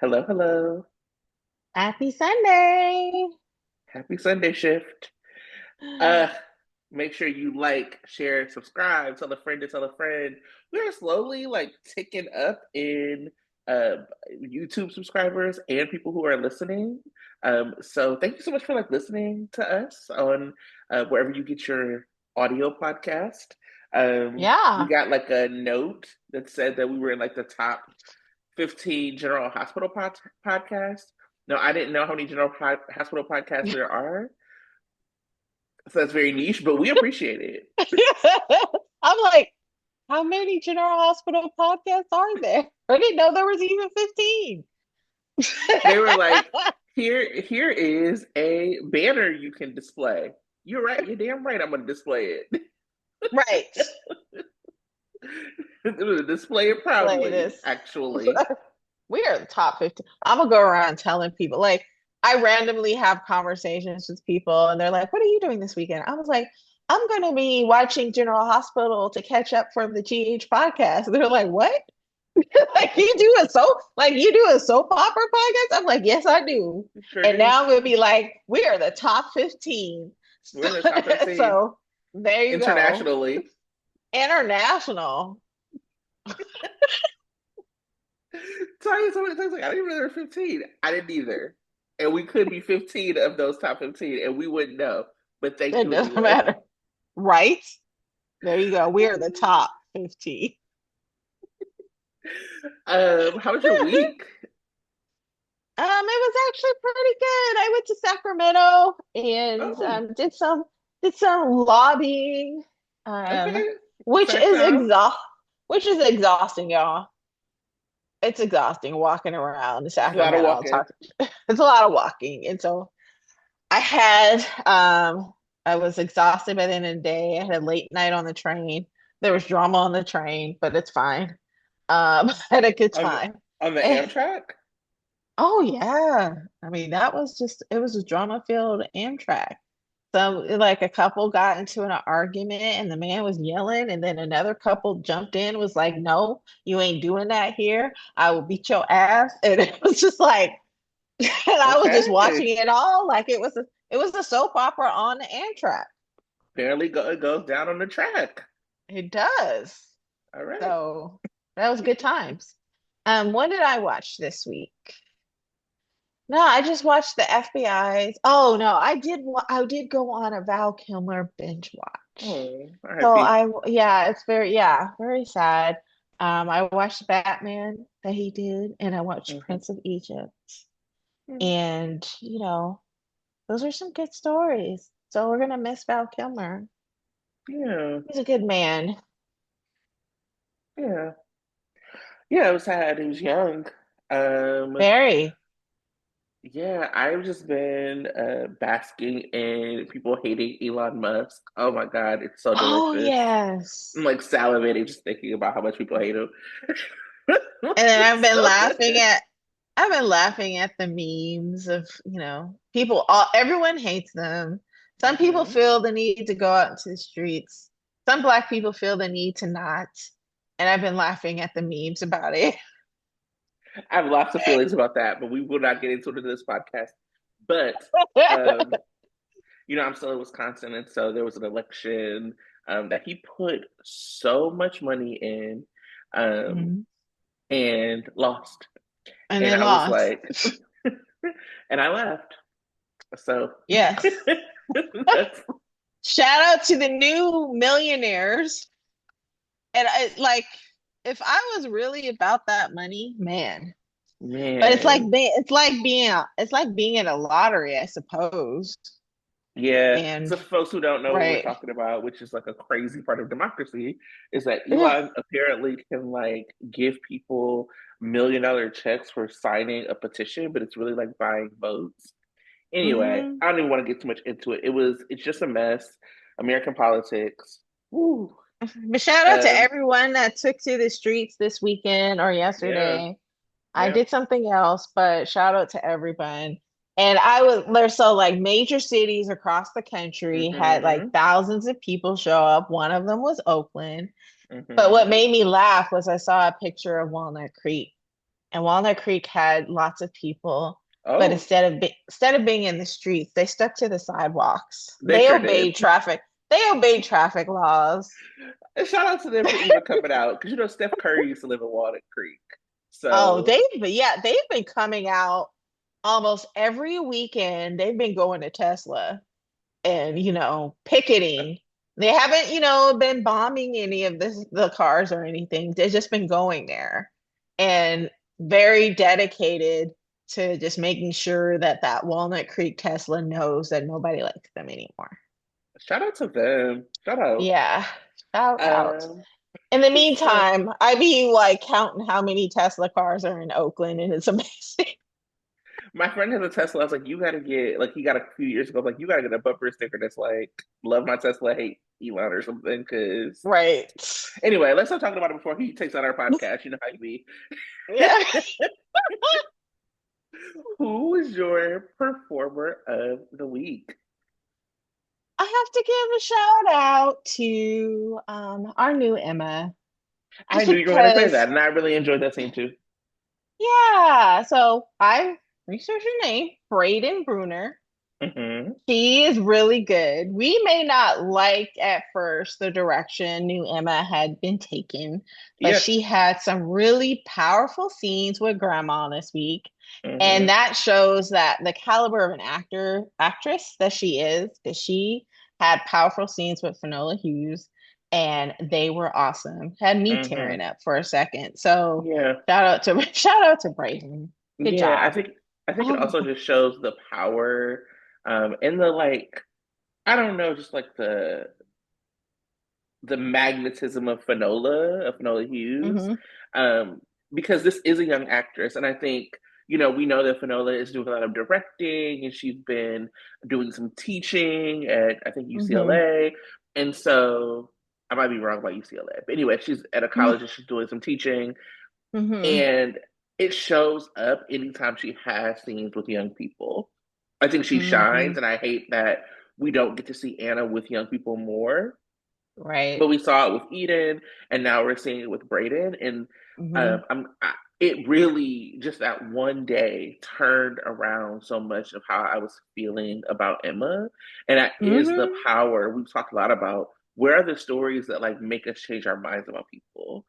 Hello, hello. Happy Sunday. Happy Sunday shift. Uh, Make sure you like, share, subscribe, tell a friend to tell a friend. We're slowly ticking up in uh YouTube subscribers and people who are listening. So thank you so much for listening to us on wherever you get your audio podcast. We Yeah. got a note that said that we were in the top 15 general hospital podcasts. No, I didn't know how many hospital podcasts there are. So that's very niche, but we appreciate it. I'm like, how many General Hospital podcasts are there? I didn't know there was even 15. They were here is a banner you can display. You're right. You're damn right. I'm going to display it. Right. I'm going to display it Play proudly, this. actually. We are the top 15. I'm gonna go around telling people, like, I randomly have conversations with people and they're like, what are you doing this weekend? I was like, I'm gonna be watching General Hospital to catch up for the GH podcast. And they're like, what? You do a soap opera podcast? I'm like, yes, I do. You sure And do. now I'm gonna be like, we are the top 15. We're in the top 15 So there you go. internationally. International. Tell you so many times, I didn't even know there were 15. I didn't either. And we could be 15 of those top 15 and we wouldn't know. But thank It you doesn't anyway. matter. Right? There you go. We are the top 15. How was your week? It was actually pretty good. I went to Sacramento and Oh, did some lobbying, um, okay. which Sack is Town. exhausting, y'all. It's exhausting walking around It's a lot of Sacramento. walking. It's a lot of walking, and so I had I was exhausted by the end of the day. I had a late night on the train. There was drama on the train, but it's fine. I had a good On the time. on the And Amtrak? oh yeah. I mean, it was a drama-filled Amtrak. So like a couple got into an argument and the man was yelling, and then another couple jumped in, was like, no, you ain't doing that here. I will beat your ass. And it was just like, and I was just watching Okay. it all like it was a soap opera on the Amtrak. It goes down on the track. It does. All right. So that was good times. What did I watch this week? No, I just watched the FBI's. Oh no, I did go on a Val Kilmer binge watch. Oh, So R.I.P. yeah, it's very sad. I watched Batman that he did, and I watched Mm-hmm. Prince of Egypt, and those are some good stories. So we're gonna miss Val Kilmer. Yeah, He's a good man. yeah, yeah. It was sad. He was young. Um, Very. yeah, I've just been basking in people hating Elon Musk. Oh my God, it's so Oh delicious. yes. I'm salivating just thinking about how much people hate him. And then It's so good. I've been laughing at the memes of, everyone hates them. Some people Hmm. feel the need to go out into the streets. Some Black people feel the need to not. And I've been laughing at the memes about it. I have lots of feelings about that, but we will not get into it in this podcast. But um, I'm still in Wisconsin, and so there was an election that he put so much money in, um, Mhm. and lost. And And then I was lost. like, and I laughed. So Yes. that's Shout out to the new millionaires. And if I was really about that money, man. But man. it's like being in a lottery, I suppose. Yeah. So And for folks who don't know what we're right. talking about, which is a crazy part of democracy, is that Yeah. Elon apparently can give people $1 million checks for signing a petition, but it's really like buying votes. Anyway, Hmm. I don't even want to get too much into it. It's just a mess. American politics. Woo. But shout out to Um, everyone that took to the streets this weekend or yeah, yesterday. I yeah. did something else, but shout out to everyone. And I was there, so like major cities across the country had like Mm-hmm. thousands of people show up. One of them was Oakland. But Mm-hmm. what made me laugh was I saw a picture of Walnut Creek. and Walnut Creek had lots of people, but Oh, instead of being in the streets, they stuck to the sidewalks. they They sure did. obeyed traffic. They obeyed traffic laws. And shout out to them for even coming out because you know Steph Curry used to live in Walnut Creek, Oh, so they've been coming out almost every weekend. They've been going to Tesla and, picketing. They haven't, been bombing any of the cars or anything. They've just been going there and very dedicated to just making sure that that Walnut Creek Tesla knows that nobody likes them anymore. shout out to them. Shout out. Yeah, shout out. Um, In the so meantime, I be like counting how many Tesla cars are in Oakland, and it's amazing. my friend has a Tesla. I was like, you gotta get like he got a few years ago. I was like, you gotta get a bumper sticker that's like love my Tesla, hate Elon or something. Because Right. anyway, let's stop talking about it before he takes on our podcast. You know how you be. Yeah. Who is your performer of the week? I have to give a shout out to our new Emma, I just knew you were going to say because, that, and I really enjoyed that scene too. yeah. So I researched her name, Braden Bruner. Hmm. She is really good. We may not like at first the direction new Emma had been taken, but Yeah. she had some really powerful scenes with Grandma this week. And Hmm. that shows that the caliber of an actress that she is, because she had powerful scenes with Finola Hughes and they were awesome. Had me Hmm. tearing up for a second. So Yeah. shout out to Brayden. Good Yeah. job. I think it also just shows the power, and the like. I don't know, just like the magnetism of Finola Hughes, Hmm. um, because this is a young actress, and I think you know we know that Finola is doing a lot of directing, and she's been doing some teaching at I think Hmm. UCLA, and so I might be wrong about UCLA, but anyway, she's at a college and she's doing some teaching, Hmm. and it shows up anytime she has scenes with young people. I think she Hmm. shines, and I hate that we don't get to see Anna with young people more, Right. but we saw it with Eden, and now we're seeing it with Braden. And Hmm. it really just that one day turned around so much of how I was feeling about Emma, and that is the Hmm. power we've talked a lot about. Where are the stories that like make us change our minds about people,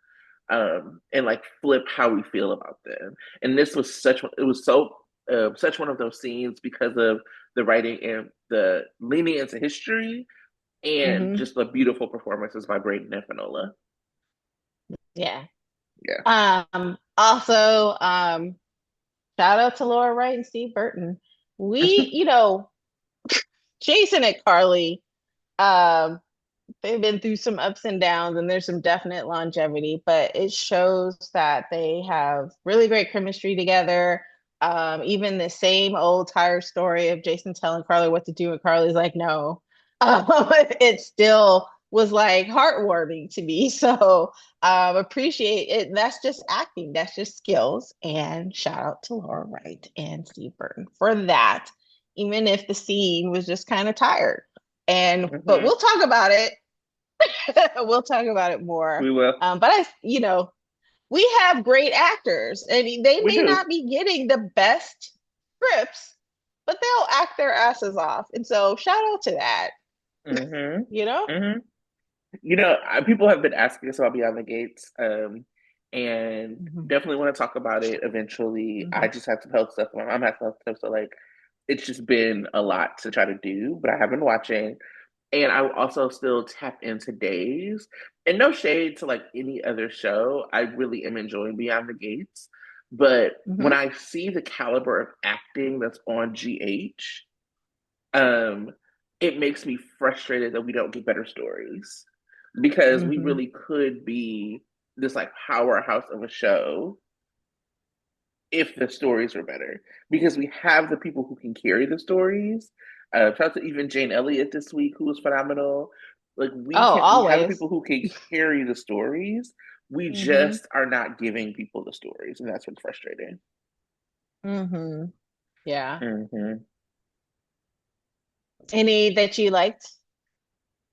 and like flip how we feel about them? And this was it was so. Such one of those scenes because of the writing and the leaning into history and Hmm. just the beautiful performances by Braden and Finola. Yeah. Yeah. Also, shout out to Laura Wright and Steve Burton. We, Jason and Carly, um, they've been through some ups and downs and there's some definite longevity, but it shows that they have really great chemistry together. Even the same old tired story of Jason telling Carly what to do, and Carly's like, no. It still was like heartwarming to me. So appreciate it. That's just acting, that's just skills. And shout out to Laura Wright and Steve Burton for that, even if the scene was just kind of tired. But Hmm. we'll talk about it. We'll talk about it more. We will. But we have great actors, and they We may do. not be getting the best scripts, but they'll act their asses off. And so, shout out to that. Hmm. You know. Hmm. You know, people have been asking us about Beyond the Gates, and Hmm. definitely want to talk about it eventually. I Hmm. just have some health stuff. My mom has health stuff, so like it's just been a lot to try to do. But I have been watching, and I will also still tap into Days. And no shade to like any other show, I really am enjoying Beyond the Gates. But when Hmm. I see the caliber of acting that's on GH, um, it makes me frustrated that we don't get better stories because we Hmm. really could be this like powerhouse of a show if the stories were better because we have the people who can carry the stories. Shout out to even Jane Elliott this week, who was phenomenal. Like Oh, we have the always. people who can carry the stories. We Hmm. just are not giving people the stories, and that's what's frustrating. Hmm. Yeah. Hmm. Any that you liked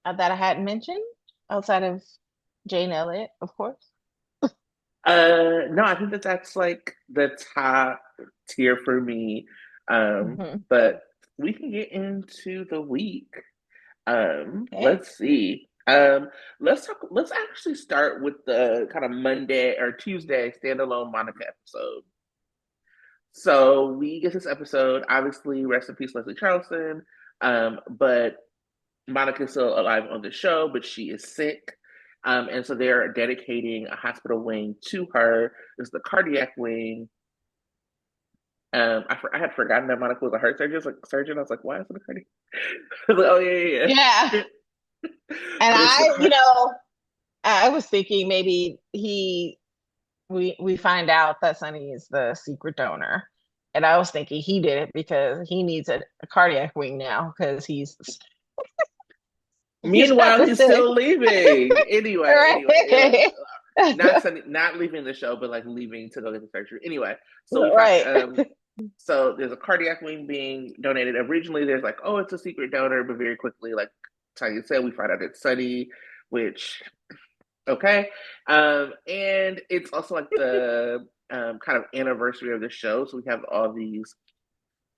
that I hadn't mentioned outside of Jane Elliott, of course. No, I think that's like the top tier for me. Hmm. But we can get into the week. Okay. Let's see. Let's actually start with the kind of Monday or Tuesday standalone Monica episode. So we get this episode, obviously, rest in peace, Leslie Charleston. But Monica's still alive on the show, but she is sick. And so they're dedicating a hospital wing to her. It's the cardiac wing. I had forgotten that Monica was a heart surgeon. I was like, why is it a cardiac? I was like, oh yeah, Yeah. yeah, And but it's the car. I was thinking maybe we find out that Sonny is the secret donor. And I was thinking he did it because he needs a cardiac wing now because he's kind Meanwhile, of he's sick. still leaving. Anyway, Right. not leaving the show, but like leaving to go get the surgery. Anyway, so we find Right. so there's a cardiac wing being donated. Originally, there's like, oh, it's a secret donor, but very quickly, like Tanya said, we find out it's Sunny, which okay, and it's also like the kind of anniversary of the show, so we have all these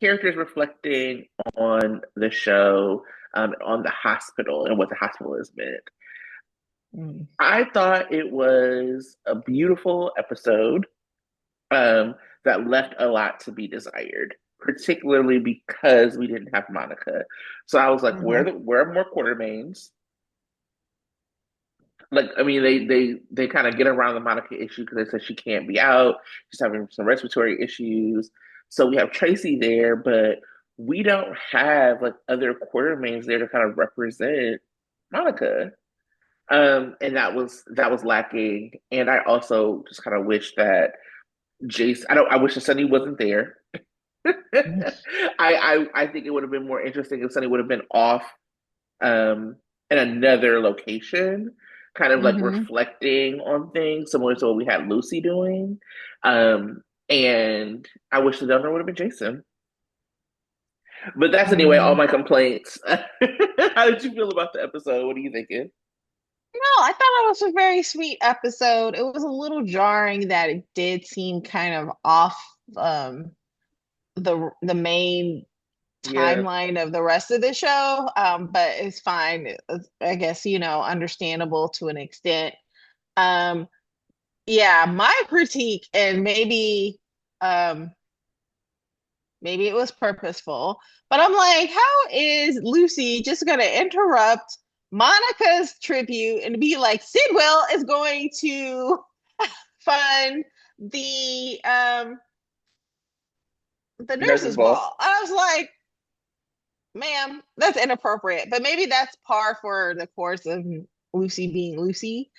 characters reflecting on the show, on the hospital and what the hospital has meant. Mm. I thought it was a beautiful episode um, that left a lot to be desired, particularly because we didn't have Monica. So I was like, Mhm. where are more Quartermains? Like, I mean, they kind of get around the Monica issue because they said she can't be out. She's having some respiratory issues. So we have Tracy there, but we don't have like other Quartermains there to kind of represent Monica. And that was lacking. And I also just kind of wish that Jason. I wish that Sunny wasn't there. I think it would have been more interesting if Sunny would have been off in another location, kind of like Mhm. reflecting on things, similar to what we had Lucy doing. And I wish the donor would have been Jason. But that's anyway, all Mm. my complaints. How did you feel about the episode? What are you thinking? No, I thought it was a very sweet episode. It was a little jarring that it did seem kind of off the main Yeah. timeline of the rest of the show. But it's fine. I guess, understandable to an extent. Um, yeah, my critique, and um maybe it was purposeful, but I'm like, how is Lucy just gonna interrupt Monica's tribute and be like, Sidwell is going to fund the Nurses nurses ball. ball? I was like, ma'am, that's inappropriate. But maybe that's par for the course of Lucy being Lucy.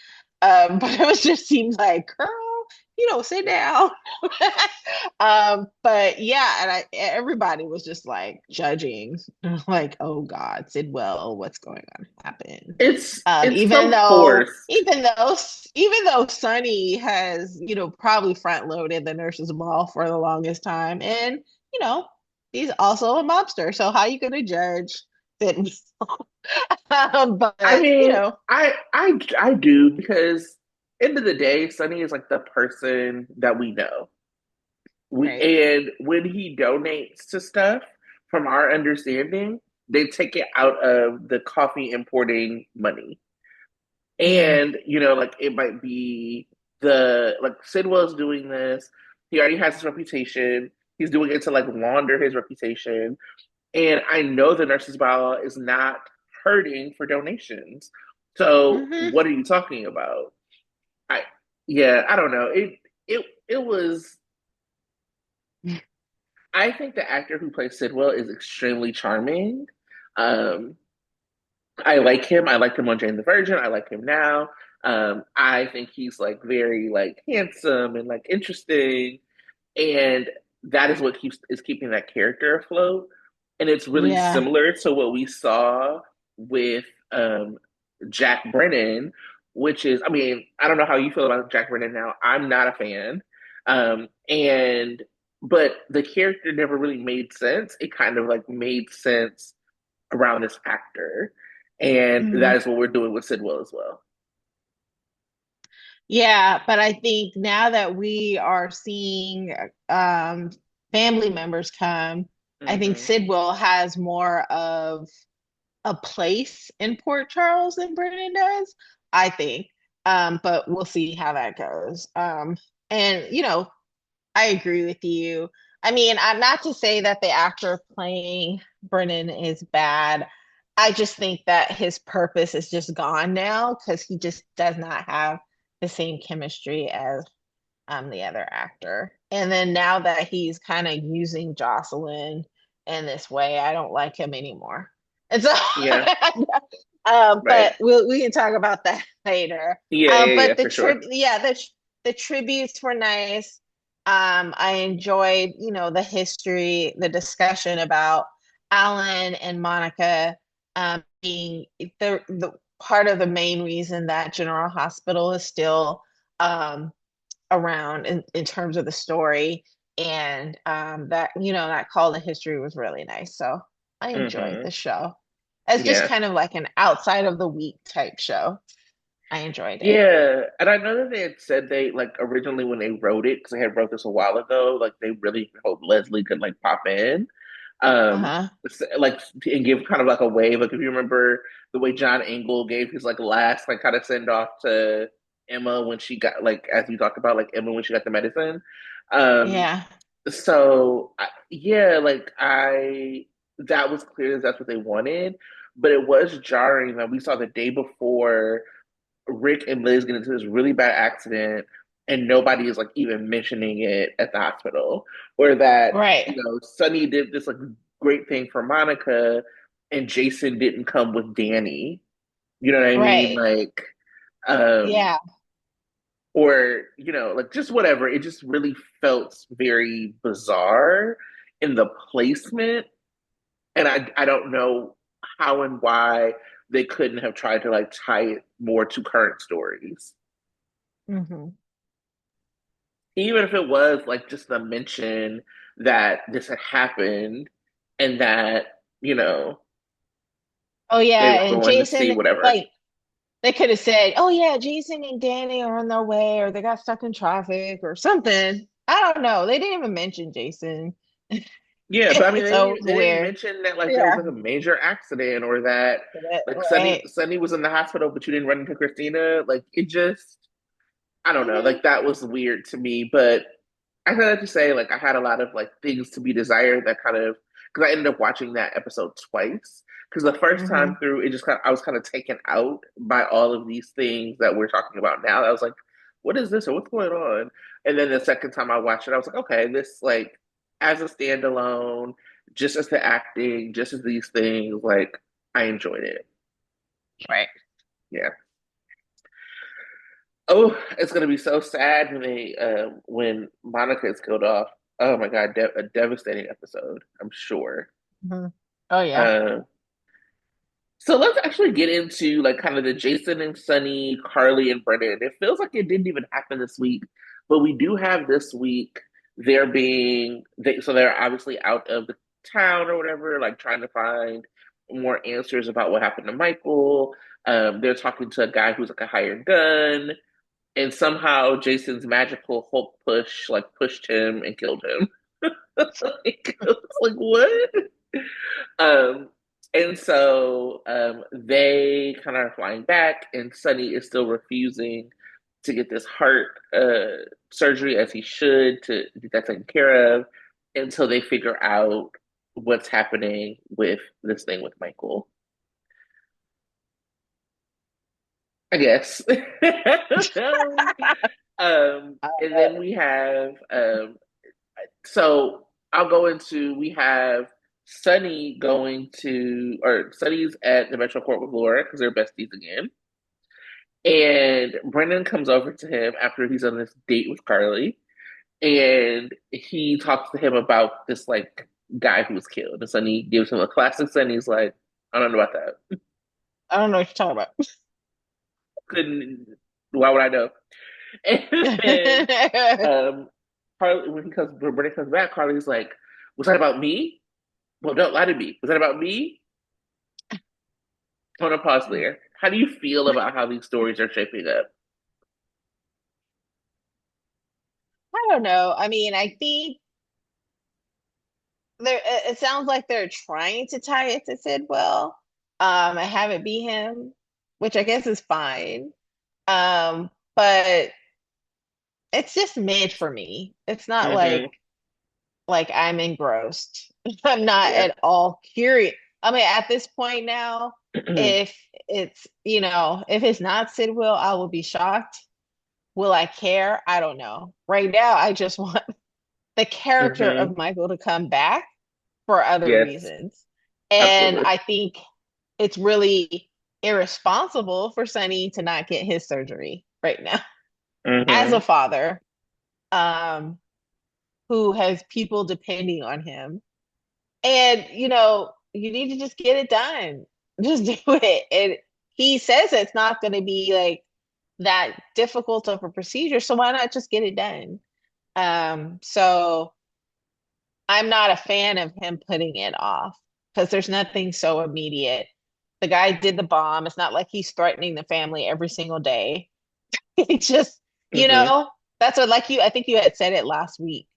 But it was just seems like, girl, sit down. But yeah, and everybody was just like judging, like, oh God, Sidwell, what's going on happen? It's Even so though, forced. even though, even though Sonny has, probably front loaded the nurses ball for the longest time, and you know, he's also a mobster. So how are you gonna judge that? I But mean, I do because end of the day, Sunny is like the person that we know. right. And when he donates to stuff, from our understanding, they take it out of the coffee importing money. Mm, And, like it might be like Sidwell's doing this. He already has his reputation. He's doing it to like launder his reputation. And I know the nurses bylaw is not hurting for donations. So hmm what are you talking about? I yeah, I don't know. It was I think the actor who plays Sidwell is extremely charming. Um, I like him. I liked him on Jane the Virgin. I like him now. I think he's like very like handsome and like interesting, and that is what keeps is keeping that character afloat. And it's really Yeah. similar to what we saw with Jack Brennan, which is, I mean, I don't know how you feel about Jack Brennan now. I'm not a fan, and but the character never really made sense. It kind of like made sense around this actor, and that Mhm. is what we're doing with Sidwell as well. Yeah, but I think now that we are seeing um, family members come, I think Hmm. Sidwell has more of a place in Port Charles than Brennan does, I think. But we'll see how that goes. And I agree with you. I mean, I'm not to say that the actor playing Brennan is bad. I just think that his purpose is just gone now because he just does not have the same chemistry as the other actor. And then now that he's kind of using Jocelyn in this way, I don't like him anymore. And so, Yeah, right. but we can talk about that later. Yeah, yeah, yeah, But for sure. the tributes were nice. I enjoyed, the history, the discussion about Alan and Monica being the part of the main reason that General Hospital is still um, around in terms of the story. And that, that call to history was really nice. So I enjoyed Hmm. the show. It's just Yeah. kind of like an outside of the week type show. I enjoyed it. Yeah, and I know that they had said they like originally when they wrote it because they had wrote this a while ago, like they really hoped Leslie could like pop in, um, Uh-huh. like and give kind of like a wave. Like if you remember the way John Engel gave his like last like kind of send off to Emma when she got like as you talked about like Emma when she got the medicine. Um, Yeah. yeah, like I that was clear that that's what they wanted, but it was jarring that we saw the day before Rick and Liz get into this really bad accident and nobody is like even mentioning it at the hospital. Or that, Right. Sonny did this like great thing for Monica and Jason didn't come with Danny. You know what I mean? Right. Like, um, Yeah. or, like just whatever. It just really felt very bizarre in the placement. And I don't know how and why they couldn't have tried to like tie it more to current stories. Hmm. Even if it was like just the mention that this had happened and that, Oh they yeah. were And going to see Jason, whatever. like they could have said, oh yeah, Jason and Danny are on their way, or they got stuck in traffic or something. I don't know. They didn't even mention Jason. Yeah, but I mean, So it was they didn't weird. mention that like there was Yeah. like a major accident or that like Right. Sunny was in the hospital, but you didn't run into Christina. Like it just, I don't know, Hmm. like that was weird to me. But I had to say, like I had a lot of like things to be desired that kind of because I ended up watching that episode twice. Because the first time Hmm. through, it just kind of, I was kind of taken out by all of these things that we're talking about now. I was like, what is this or what's going on? And then the second time I watched it, I was like, okay, this like as a standalone, just as the acting, just as these things, like I enjoyed it. Right. Yeah. Oh, it's gonna be so sad when when Monica is killed off. Oh my God, a devastating episode, I'm sure. Hmm. Oh yeah. Uh, so let's actually get into like kind of the Jason and Sunny, Carly and Brennan. It feels like it didn't even happen this week, but we do have this week so they're obviously out of the town or whatever, like trying to find more answers about what happened to Michael. They're talking to a guy who's like a hired gun. And somehow Jason's magical Hulk push like pushed him and killed him. It's like what? Um, and so they kind of are flying back, and Sonny is still refusing to get this heart surgery as he should to get that taken care of until they figure out what's happening with this thing with Michael. I guess. And then we have so I'll go into we have Sunny going to or Sunny's at the Metro Court with Laura because they're besties again. And Brendan comes over to him after he's on this date with Carly, and he talks to him about this like guy who was killed. And Sunny gives him a classic Sunny's like, I don't know about that. I don't know what you're talking Couldn't why would I know? And then about. Carly when Brendan comes back, Carly's like, was that about me? Well, don't lie to me. Was that about me? I want to pause there. How do you feel about how these stories are shaping up? I don't know. I mean, I think it sounds like they're trying to tie it to Sidwell, and have it be him, which I guess is fine. But it's just mid for me. It's not Mm-hmm. like I'm engrossed. I'm not Yeah. at all curious. I mean, at this point now, if it's, if it's not Sidwell, I will be shocked. Will I care? I don't know. Right now, I just want the character Mm-hmm. of Michael to come back for other Yes, reasons. And absolutely. I think it's really irresponsible for Sonny to not get his surgery right now as a Mm-hmm. father, um, who has people depending on him. And, you need to just get it done. Just do it. And he says it's not going to be like that difficult of a procedure. So why not just get it done? So I'm not a fan of him putting it off because there's nothing so immediate. The guy did the bomb. It's not like he's threatening the family every single day. He just, you Mm-hmm. know, that's what, like I think you had said it last week,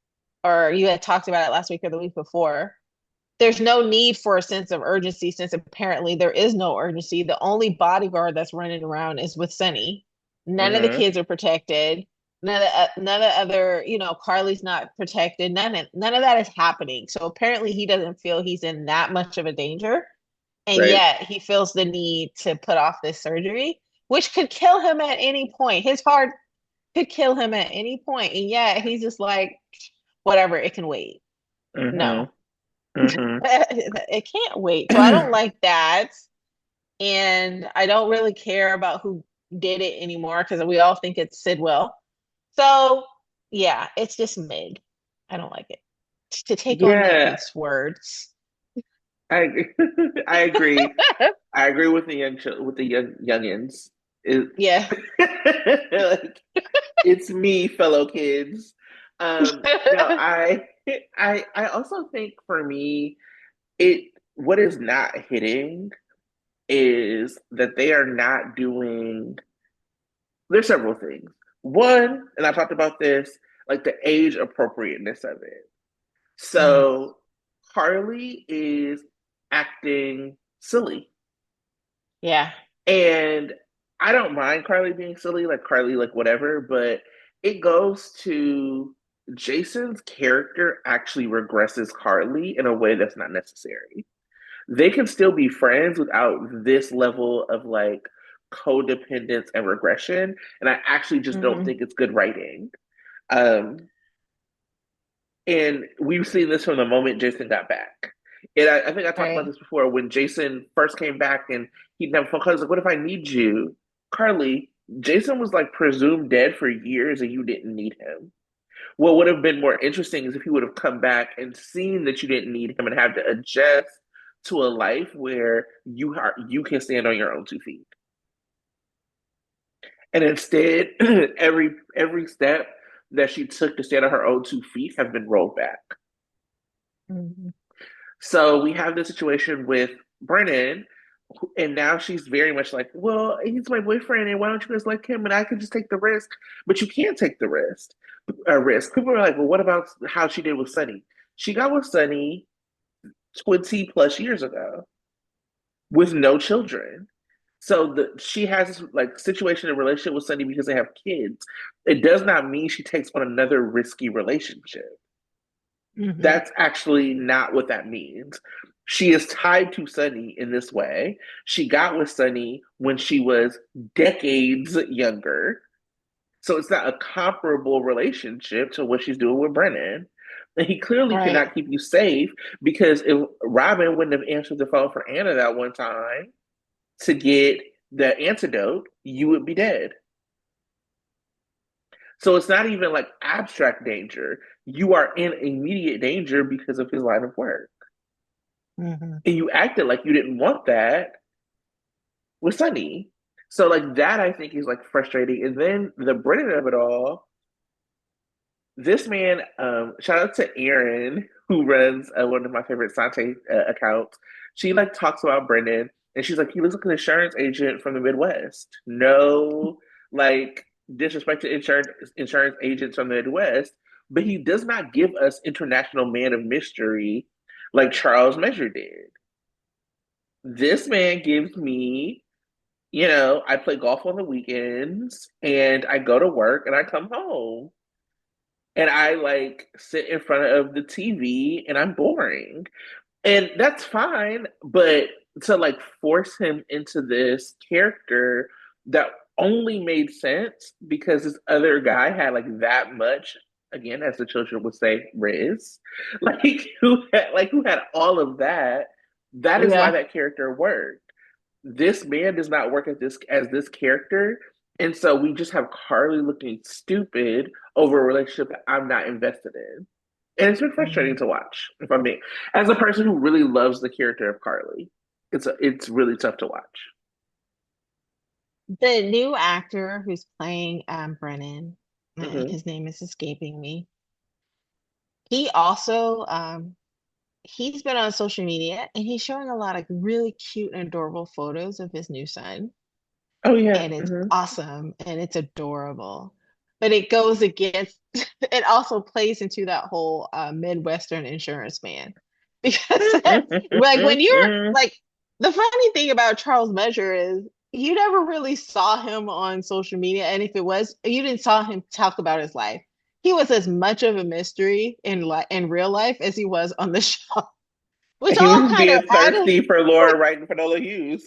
or you had talked about it last week or the week before. There's no need for a sense of urgency since apparently there is no urgency. The only bodyguard that's running around is with Sunny. None of the Mm-hmm. kids are protected. None of the other, Carly's not protected. None of that is happening. So apparently he doesn't feel he's in that much of a danger. And Right. yet he feels the need to put off this surgery, which could kill him at any point. His heart could kill him at any point. And yet he's just like, whatever, it can wait. Mm-hmm. No, Mm-hmm. it can't wait. So I don't like that. And I don't really care about who did it anymore because we all think it's Sidwell. So yeah, it's just mid. I don't like it. To take on Yeah, Nathan's words. I agree. I agree. I agree with the with the youngins. It, Yeah. like it's me, fellow kids. No, I also think for me, it what is not hitting is that they are not doing. There's several things. One, and I talked about this, like the age appropriateness of it. Mm, So Harley is acting silly. yeah. And I don't mind Carly being silly, like Carly, like whatever, but it goes to Jason's character actually regresses Carly in a way that's not necessary. They can still be friends without this level of like codependence and regression. And I actually just don't Hmm. think it's good writing. Um, and we've seen this from the moment Jason got back. And I think I talked about Right. this before when Jason first came back and he'd have a phone call. He's like, "What if I need you, Carly?" Jason was like presumed dead for years, and you didn't need him. What would have been more interesting is if he would have come back and seen that you didn't need him and had to adjust to a life where you can stand on your own 2 feet. And instead, every step that she took to stand on her own 2 feet have been rolled back. Hmm. So we have this situation with Brennan, and now she's very much like, well, he's my boyfriend, and why don't you guys like him? And I could just take the risk, but you can't take the risk. Risk. People are like, well, what about how she did with Sunny? She got with Sunny 20 plus years ago with no children. So she has this like situation and relationship with Sunny because they have kids. It does not mean she takes on another risky relationship. Hmm. That's actually not what that means. She is tied to Sunny in this way. She got with Sunny when she was decades younger. So it's not a comparable relationship to what she's doing with Brennan. And he clearly Right. cannot keep you safe because if Robin wouldn't have answered the phone for Anna that one time to get the antidote, you would be dead. So it's not even like abstract danger. You are in immediate danger because of his line of work. Hmm. And you acted like you didn't want that with Sunny. So like that I think is like frustrating. And then the Brennan of it all, this man, shout out to Erin, who runs one of my favorite Sante accounts. She like talks about Brennan and she's like, he looks like an insurance agent from the Midwest. No, like disrespect to insurance agents from the Midwest. but he does not give us international man of mystery like Charles Measure did. This man gives me, I play golf on the weekends and I go to work and I come home and I like sit in front of the TV and I'm boring. And that's fine, but to like force him into this character that only made sense because this other guy had like that much, again, as the children would say, Riz, who had all of that. That is why Yeah. that character worked. This man does not work as this character, and so we just have Carly looking stupid over a relationship that I'm not invested in. And it's been frustrating Mhm. to watch, if I'm being, as a person who really loves the character of Carly. It's really tough to watch. The new actor who's playing Brennan, Hmm. his name is escaping me. He also he's been on social media and he's showing a lot of really cute and adorable photos of his new son. Oh yeah. And it's Hmm. awesome and it's adorable. But it goes against, it also plays into that whole Midwestern insurance man. Because like when you're like, the funny thing about Charles Measure is you never really saw him on social media. And if it was, you didn't saw him talk about his life. He was as much of a mystery in real life as he was on the show, which He all was kind of being added, thirsty for Laura Wright and Finola Hughes.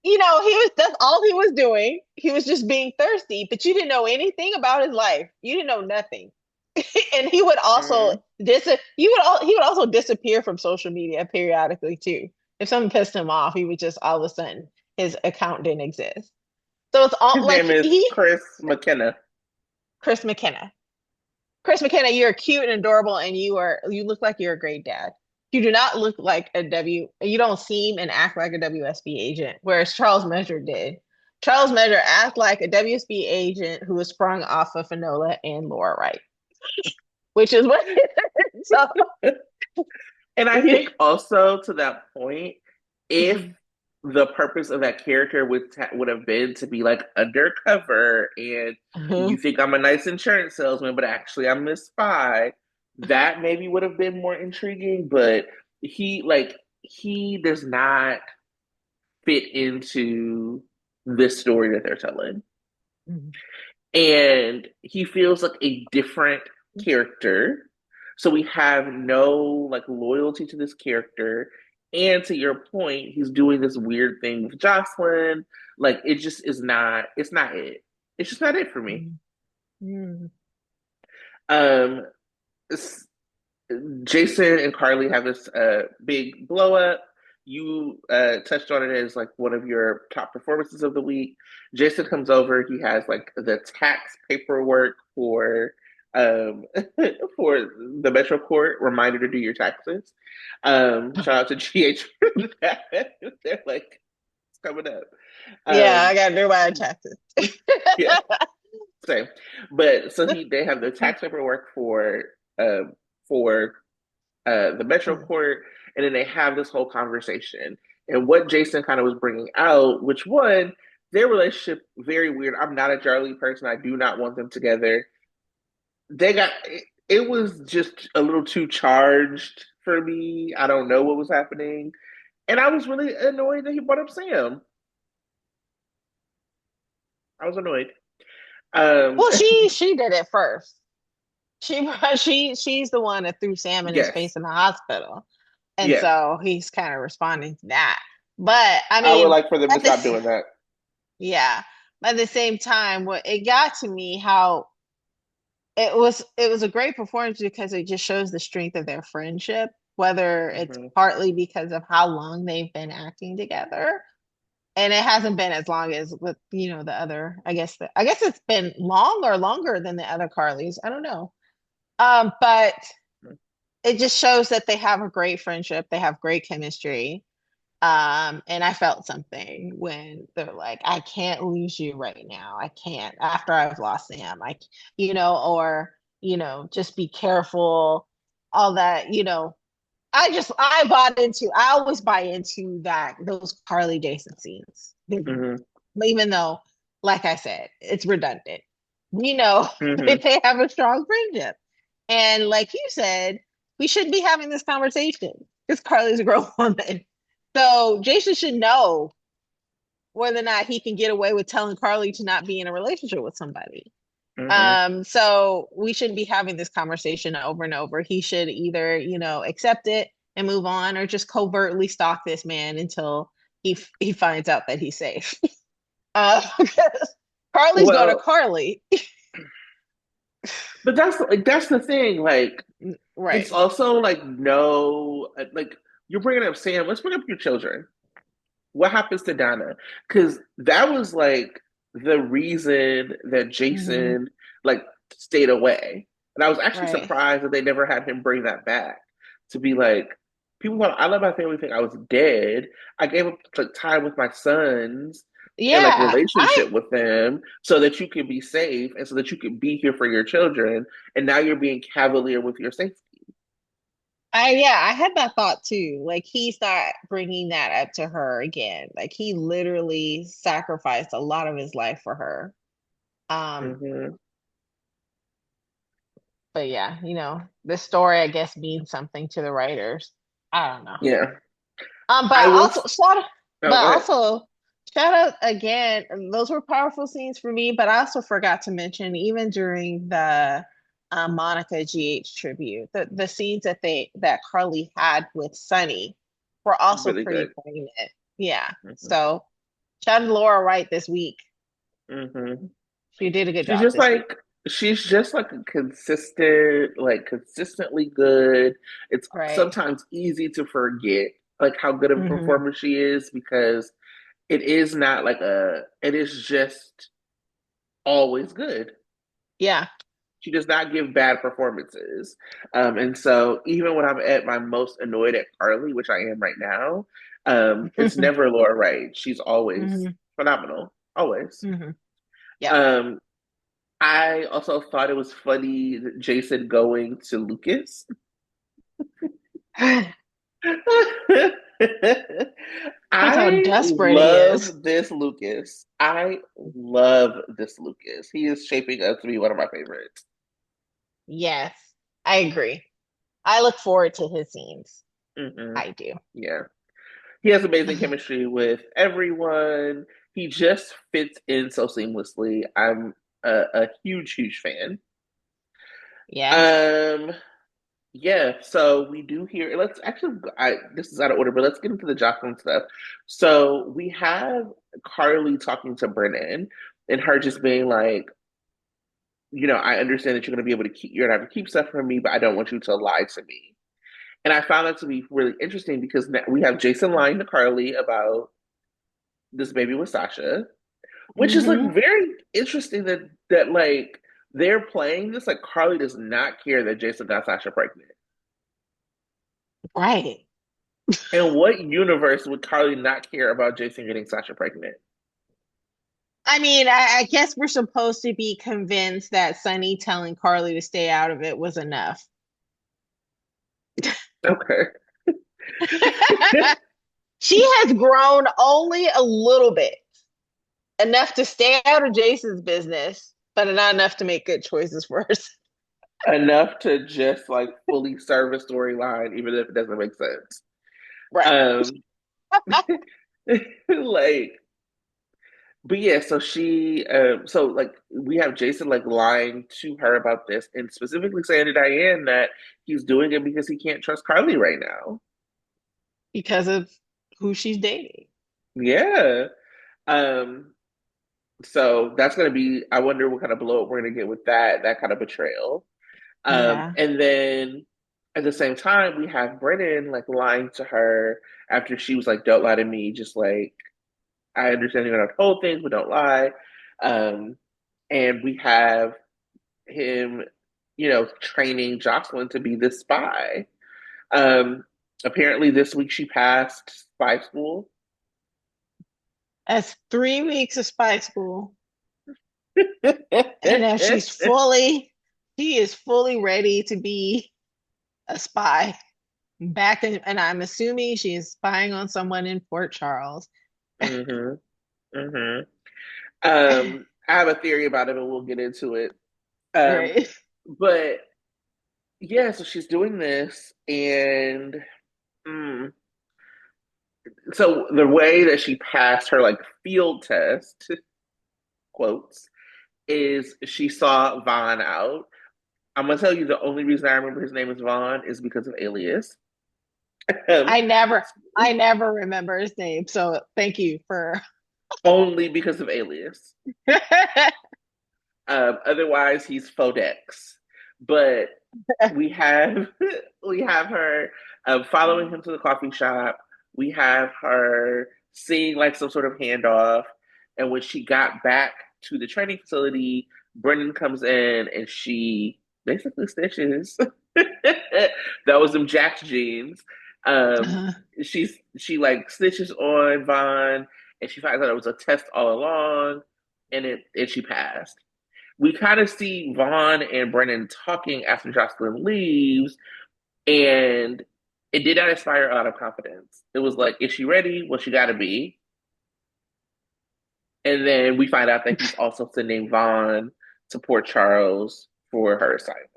he was that's all he was doing. He was just being thirsty, but you didn't know anything about his life. You didn't know nothing. And he would also Mm. he would also disappear from social media periodically too. If something pissed him off, he would just all of a sudden his account didn't exist. So it's all His like name is he Chris McKenna. Chris McKenna. Chris McKenna, you're cute and adorable, and you look like you're a great dad. You do not look like you don't seem and act like a WSB agent, whereas Charles Measure did. Charles Measure acted like a WSB agent who was sprung off of Finola and Laura Wright, which is what so And I think also to that point, if the purpose of that character would have been to be like undercover and you Mhm. think I'm a nice insurance salesman, but actually I'm a spy, that maybe would have been more intriguing. But he does not fit into this story that they're telling. Mhm. And he feels like a different character. So we have no like loyalty to this character. And to your point, he's doing this weird thing with Jocelyn. Like it just is not. It's not it. It's just not it for me. Mhm. Um, Jason and Carly have this big blow up. You touched on it as like one of your top performances of the week. Jason comes over. He has like the tax paperwork for um, for the Metro Court reminder to do your taxes. Shout out to GH for that. They're like it's coming up. Yeah, Um, I gotta do my taxes. yeah, same. But so they have the tax paperwork um, for the Metro Court, and then they have this whole conversation. And what Jason kind of was bringing out, which one, their relationship very weird. I'm not a Charlie person. I do not want them together. They got it was just a little too charged for me. I don't know what was happening, and I was really annoyed that he brought up Sam. I was annoyed. Um, Well, she did it first. She's the one that threw Sam in his yes, face in the hospital. And yeah. so he's kind of responding to that. But I I would mean, like for them to at stop this, doing that. yeah. But at the same time, what it got to me how it was a great performance because it just shows the strength of their friendship, whether it's Hmm. partly because of how long they've been acting together. And it hasn't been as long as with, the other, I guess it's been long or longer than the other Carlys. I don't know. But it just shows that they have a great friendship, they have great chemistry. And I felt something when they're like, I can't lose you right now. I can't after I've lost Sam. Or, just be careful, all that, I always buy into those Carly Jason scenes. Hmm. Even though, like I said, it's redundant. We know Hmm. that they have a strong friendship. And like you said, we shouldn't be having this conversation because Carly's a grown woman. So Jason should know whether or not he can get away with telling Carly to not be in a relationship with somebody. Hmm. So we shouldn't be having this conversation over and over. He should either, accept it and move on, or just covertly stalk this man until he finds out that he's safe. Because Carly's going to Well, Carly. but that's the thing. Like, it's Right. also like no, like you're bringing up Sam. Let's bring up your children. What happens to Donna? Because that was like the reason that Hmm. Jason like stayed away, and I was actually Right. surprised that they never had him bring that back to be like, people thought I let my family think I was dead. I gave up like time with my sons and like Yeah. relationship with them so that you can be safe and so that you can be here for your children. And now you're being cavalier with your safety. I had that thought too. Like he's not bringing that up to her again. Like he literally sacrificed a lot of his life for her. Um, Hmm. but yeah, this story I guess means something to the writers. I don't know. Yeah, But I will. also but Oh, go ahead. also shout out again. Those were powerful scenes for me. But I also forgot to mention, even during the Monica GH tribute, the scenes that Carly had with Sunny were also Really pretty good. poignant. Yeah. Hmm. So shout out to Laura Wright this week. Hmm. She did a good She's job just this week. like she's just like a consistent, like consistently good. It's Right. sometimes easy to forget like how good of a Hmm. performer she is because it is not like a. It is just always good. Yeah. She does not give bad performances. And so even when I'm at my most annoyed at Carly, which I am right now, it's Hmm. never Laura Wright. She's always Hmm. phenomenal. Always. Hmm. Yep. Um, I also thought it was funny that Jason going to Lucas. That's how I desperate he is. love this Lucas. I love this Lucas. He is shaping up to be one of my favorites. Yes, I agree. I look forward to his scenes. Hmm. I do. Yeah. He has amazing chemistry with everyone. He just fits in so seamlessly. I'm a huge, huge fan. Yes. Um, yeah, so we do hear. Let's actually. This is out of order, but let's get into the Jocelyn stuff. So we have Carly talking to Brennan, and her just being like, I understand that you're going to be able to keep. You're going to have to keep stuff from me, but I don't want you to lie to me. And I found that to be really interesting because now we have Jason lying to Carly about this baby with Sasha, which is like Hmm. very interesting that like they're playing this like Carly does not care that Jason got Sasha pregnant. Right. In what universe would Carly not care about Jason getting Sasha pregnant? I mean, I guess we're supposed to be convinced that Sunny telling Carly to stay out of it was enough. Okay. She has grown only a little bit, enough to stay out of Jason's business, but not enough to make good choices for herself. Enough to just like fully serve a storyline, even if it doesn't make sense. Right. Um, like, but yeah, so so like we have Jason like lying to her about this and specifically saying to Diane that he's doing it because he can't trust Carly right now. Because of who she's dating. Yeah. Um, so that's gonna be, I wonder what kind of blow up we're gonna get with that kind of betrayal. Yeah. And then at the same time, we have Brennan like lying to her after she was like, "Don't lie to me." Just like, I understand you're gonna hold things, but don't lie. Um, and we have him, training Jocelyn to be this spy. Um, Apparently this week she passed spy school. That's 3 weeks of spy school. And now she is fully ready to be a spy. And I'm assuming she is spying on someone in Fort Charles. Hmm. Hmm. I have a theory about it, but we'll get into it. Um, Right. but yeah, so she's doing this, and mm, so the way that she passed her like field test quotes is she saw Vaughn out. I'm gonna tell you the only reason I remember his name is Vaughn is because of Alias. Um, I never, I never remember his name. So thank you for. only because of Alias. Otherwise, he's Fodex. But we have we have her following him to the coffee shop. We have her seeing like some sort of handoff, and when she got back to the training facility, Brennan comes in and she basically stitches. That was them Jack's jeans. Um, she like stitches on Vaughn, and she finds out it was a test all along, and she passed. We kind of see Vaughn and Brennan talking after Jocelyn leaves, and it did not inspire a lot of confidence. It was like, is she ready? Well, she got to be. And then we find out that he's also sending Vaughn to Port Charles for her assignment.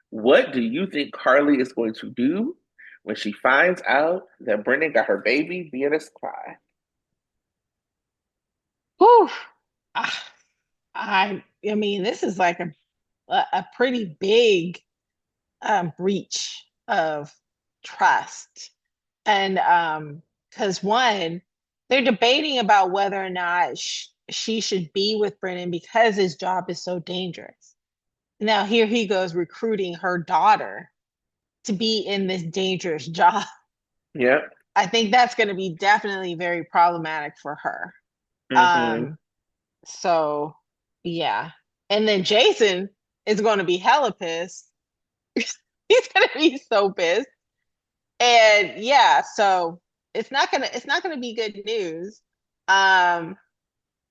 What do you think Carly is going to do when she finds out that Brennan got her baby being a spy? Whew. Ah, I mean, this is like a pretty big breach of trust. And because one, they're debating about whether or not she should be with Brennan because his job is so dangerous. Now here he goes recruiting her daughter to be in this dangerous job. Yep. I think that's going to be definitely very problematic for her. Mm-hmm. Um, so yeah. And then Jason is going to be hella pissed. He's going to be so pissed. And yeah, so it's not gonna be good news. Um,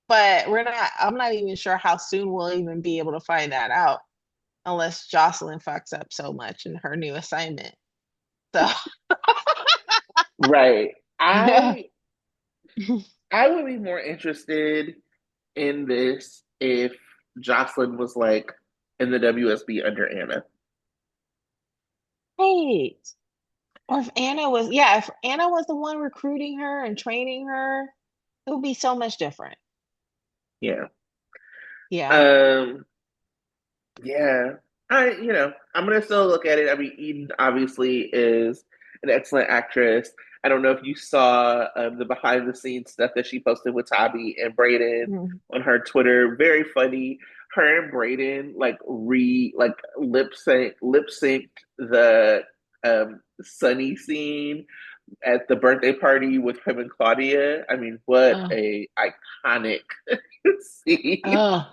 but I'm not even sure how soon we'll even be able to find that out unless Jocelyn fucks up so much in her new assignment. So Right. I would be more interested in this if Jocelyn was like in the WSB under Anna. Wait. Or if Anna was, yeah, if Anna was the one recruiting her and training her, it would be so much different. Yeah. Yeah. Um, yeah. I'm gonna still look at it. I mean, Eden obviously is an excellent actress. I don't know if you saw the behind the scenes stuff that she posted with Tabby and Brayden Mhm. on her Twitter. Very funny. Her and Brayden like lip synced the Sunny scene at the birthday party with him and Claudia. I mean, what Oh, a iconic scene. oh,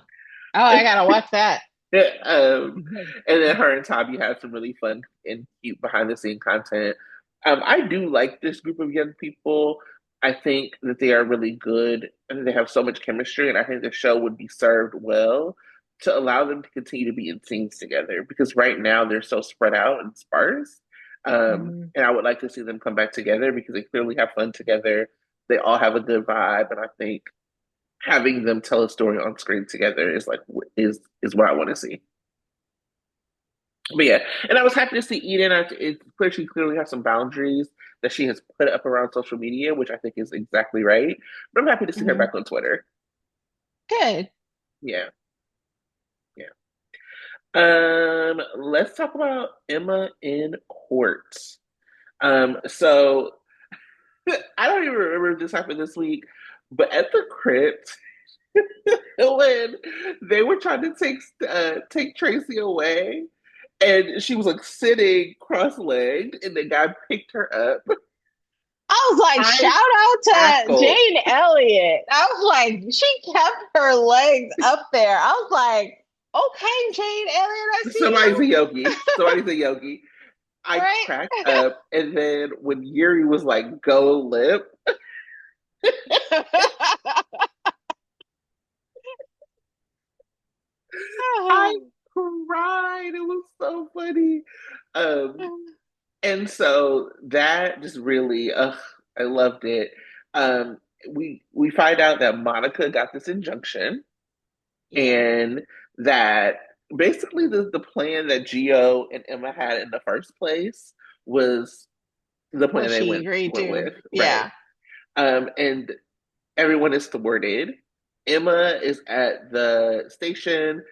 oh, I gotta watch that. And then her and Tabby had some really fun and cute behind the scene content. I do like this group of young people. I think that they are really good and they have so much chemistry, and I think the show would be served well to allow them to continue to be in scenes together because right now they're so spread out and sparse. Mhm. And I would like to see them come back together because they clearly have fun together. They all have a good vibe, and I think having them tell a story on screen together is like is what I want to see. But yeah, and I was happy to see Eden. It's clear she clearly has some boundaries that she has put up around social media, which I think is exactly right. But I'm happy to see her Mhm. back on Twitter. Good. Yeah, yeah. Let's talk about Emma in court. So I don't even remember if this happened this week, but at the crypt, when they were trying to take Tracy away, and she was like sitting cross-legged, and the guy picked her up. I was like, I shout out to cackled. Jane Elliott. I was like, she kept her legs up there. I was like, okay, Jane Elliott, I see Somebody's a you. yogi. Somebody's a yogi. I Right? cracked up, and then when Yuri was like, "Go lip," I cried. It was so funny. Um, and so that just really, I loved it. Um, we find out that Monica got this injunction, Yeah. and that basically the plan that Gio and Emma had in the first place was the plan What they she went agreed went to. with, right? Yeah. And everyone is thwarted. Emma is at the station.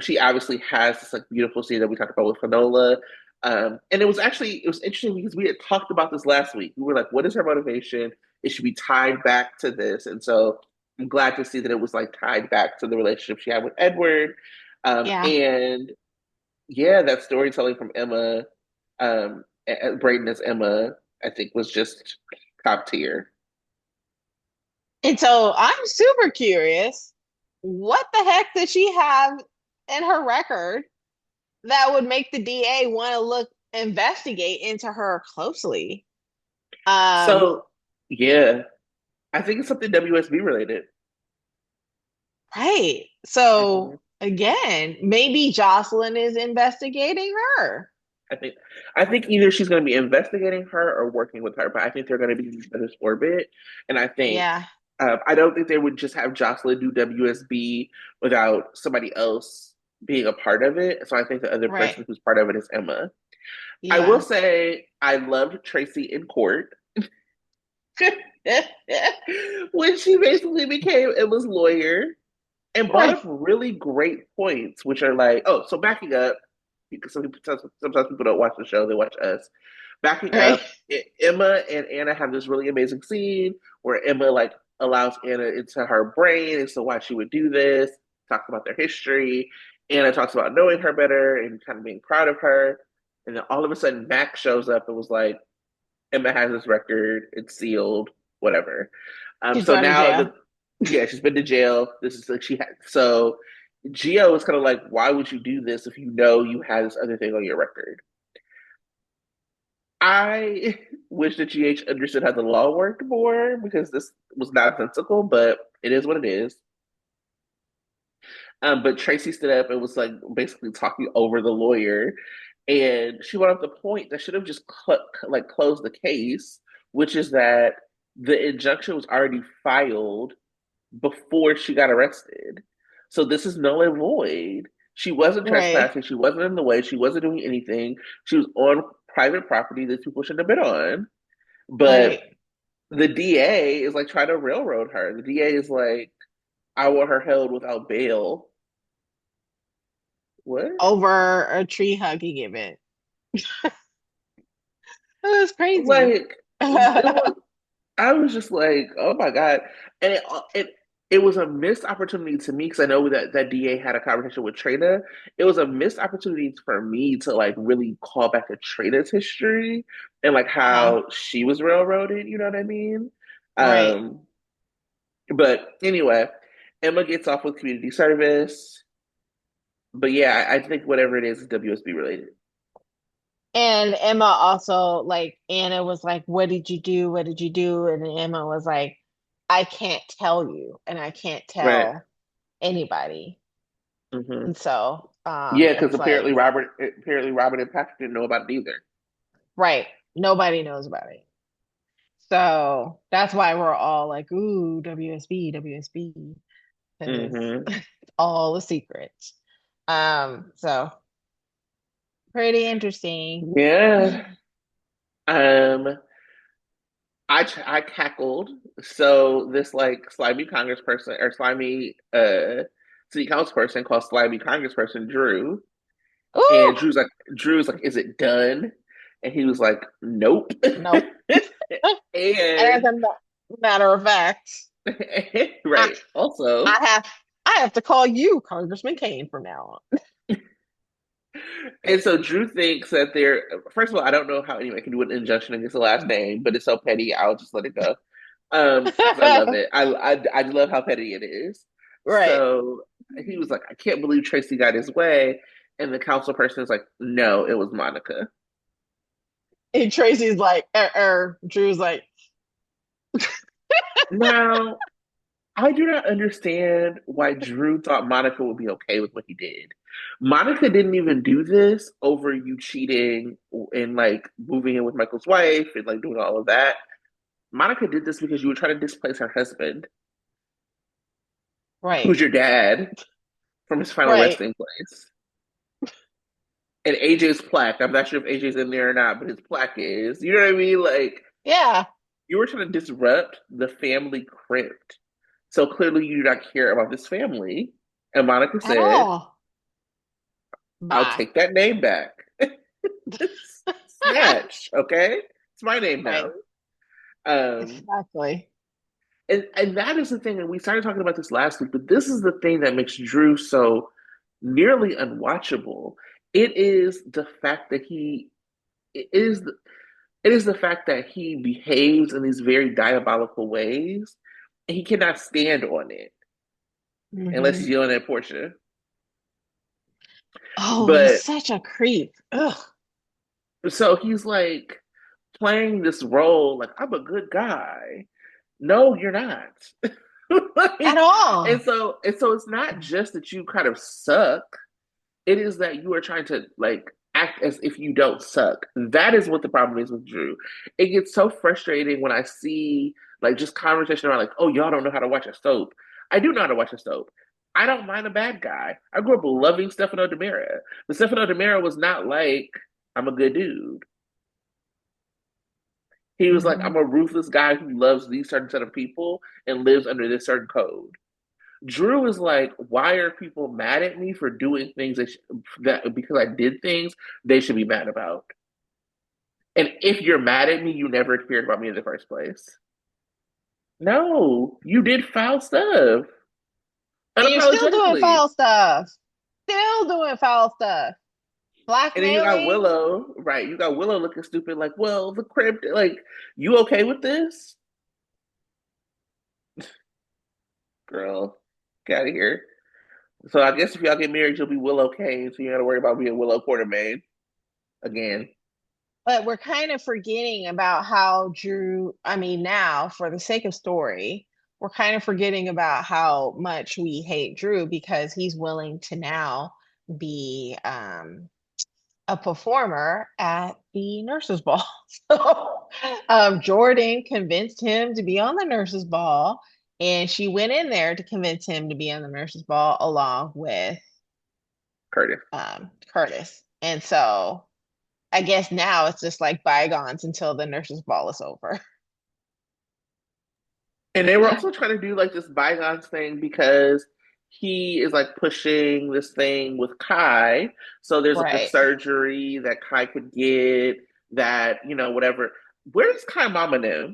She obviously has this like beautiful scene that we talked about with Fanola. And it was interesting because we had talked about this last week. We were like, what is her motivation? It should be tied back to this. And so I'm glad to see that it was like tied back to the relationship she had with Edward. Yeah. And yeah, that storytelling from Emma, Brayden as Emma, I think was just top tier. And so I'm super curious, what the heck did she have in her record that would make the DA want to investigate into her closely? Um, So yeah, I think it's something WSB related. right. Mhm. So again, maybe Jocelyn is investigating her. I think I think either she's going to be investigating her or working with her, but I think they're going to be in each other's orbit. And I think Yeah, I don't think they would just have Jocelyn do WSB without somebody else being a part of it. So I think the other right. person who's part of it is Emma. I will Yeah, say I loved Tracy in court when she basically became Emma's lawyer and brought right, up really great points, which are like, oh, so backing up, because sometimes people don't watch the show, they watch us. Backing right. up, Emma and Anna have this really amazing scene where Emma like allows Anna into her brain as to why she would do this, talks about their history. Anna talks about knowing her better and kind of being proud of her. And then all of a sudden, Max shows up and was like, Emma has this record, it's sealed, whatever. She's So going to now jail. yeah, she's been to jail. This is like she had so Gio was kind of like, why would you do this if you know you had this other thing on your record? I wish that GH understood how the law worked more because this was nonsensical, but it is what it is. But Tracy stood up and was like basically talking over the lawyer, and she went up the point that should have just like closed the case, which is that the injunction was already filed before she got arrested. So this is null and void. She wasn't Right, trespassing. She wasn't in the way. She wasn't doing anything. She was on private property that people shouldn't have been on. But right. the DA is like trying to railroad her. The DA is like, I want her held without bail. What? Over a tree hugging event. It was crazy. Like, it was I was just like, oh my God. And it was a missed opportunity to me because I know that DA had a conversation with Trina. It was a missed opportunity for me to like really call back to Trina's history and like Uh-huh. how she was railroaded, you know what I mean? Right. Um, but anyway, Emma gets off with community service. But yeah, I think whatever it is WSB related. And Emma also, like, Anna was like, what did you do? What did you do? And then Emma was like, I can't tell you, and I can't Right. tell anybody. Hmm. And so, Yeah, because it's like, apparently Robert and Patrick didn't know about it either. right, nobody knows about it. So that's why we're all like, ooh, WSB, WSB, because Hmm. it's all a secret. So pretty interesting. Yeah. Um, I cackled. So this like slimy congressperson or slimy city council person called slimy congressperson Drew, Ooh, and Drew's like, is it done? And he was like, nope. nope. As And a matter of fact, I, right. Also, I have I have to call you Congressman Cain from now on. and so Drew thinks that they're first of all, I don't know how anyone can do an injunction against the last name, but it's so petty, I'll just let it go. Because I love it. I love how petty it is. Right. So he was like, I can't believe Tracy got his way, and the council person is like, no, it was Monica. And Tracy's like, Drew's like, Now I do not understand why Drew thought Monica would be okay with what he did. Monica didn't even do this over you cheating and like moving in with Michael's wife and like doing all of that. Monica did this because you were trying to displace her husband, right, who's your dad, from his final right. resting place. And AJ's plaque. I'm not sure if AJ's in there or not, but his plaque is. You know what I mean? Like Yeah, you were trying to disrupt the family crypt. So clearly you do not care about this family. And Monica at said, all. I'll Bye. take that name back. Snatch, okay? It's my name Right. now. Um, Exactly. and that is the thing, and we started talking about this last week, but this is the thing that makes Drew so nearly unwatchable. It is the fact that it is it is the fact that he behaves in these very diabolical ways, and he cannot stand on it unless Hmm. he's yelling at Porsha. Oh, he's But such a creep. Ugh. so he's like playing this role like I'm a good guy. No, you're not. At Like, all. and so it's not just that you kind of suck. It is that you are trying to like act as if you don't suck. That is what the problem is with Drew. It gets so frustrating when I see like just conversation around like, oh, y'all don't know how to watch a soap. I do know how to watch a soap. I don't mind a bad guy. I grew up loving Stefano DiMera. But Stefano DiMera was not like, I'm a good dude. He was like, Hmm. I'm a ruthless guy who loves these certain set of people and lives under this certain code. Drew is like, why are people mad at me for doing things that because I did things they should be mad about? And if you're mad at me, you never cared about me in the first place. No, you did foul stuff And you're still doing unapologetically. foul stuff. Still doing foul stuff. And then you got Blackmailing. Willow, right? You got Willow looking stupid, like, well, the crypt, like, you okay with this, girl? Get out of here. So I guess if y'all get married, you'll be Willow Cain, so you don't got to worry about being Willow Quartermain again. But we're kind of forgetting about how Drew, I mean, now for the sake of story, we're kind of forgetting about how much we hate Drew because he's willing to now be a performer at the nurses' ball. So Jordan convinced him to be on the nurses' ball, and she went in there to convince him to be on the nurses' ball along with Curtis. Curtis. And so I guess now it's just like bygones until the nurses' ball is over. And they were also trying to do like this bygones thing because he is like pushing this thing with Kai. So there's like a Right. surgery that Kai could get that, whatever. Where's Kai Mama now?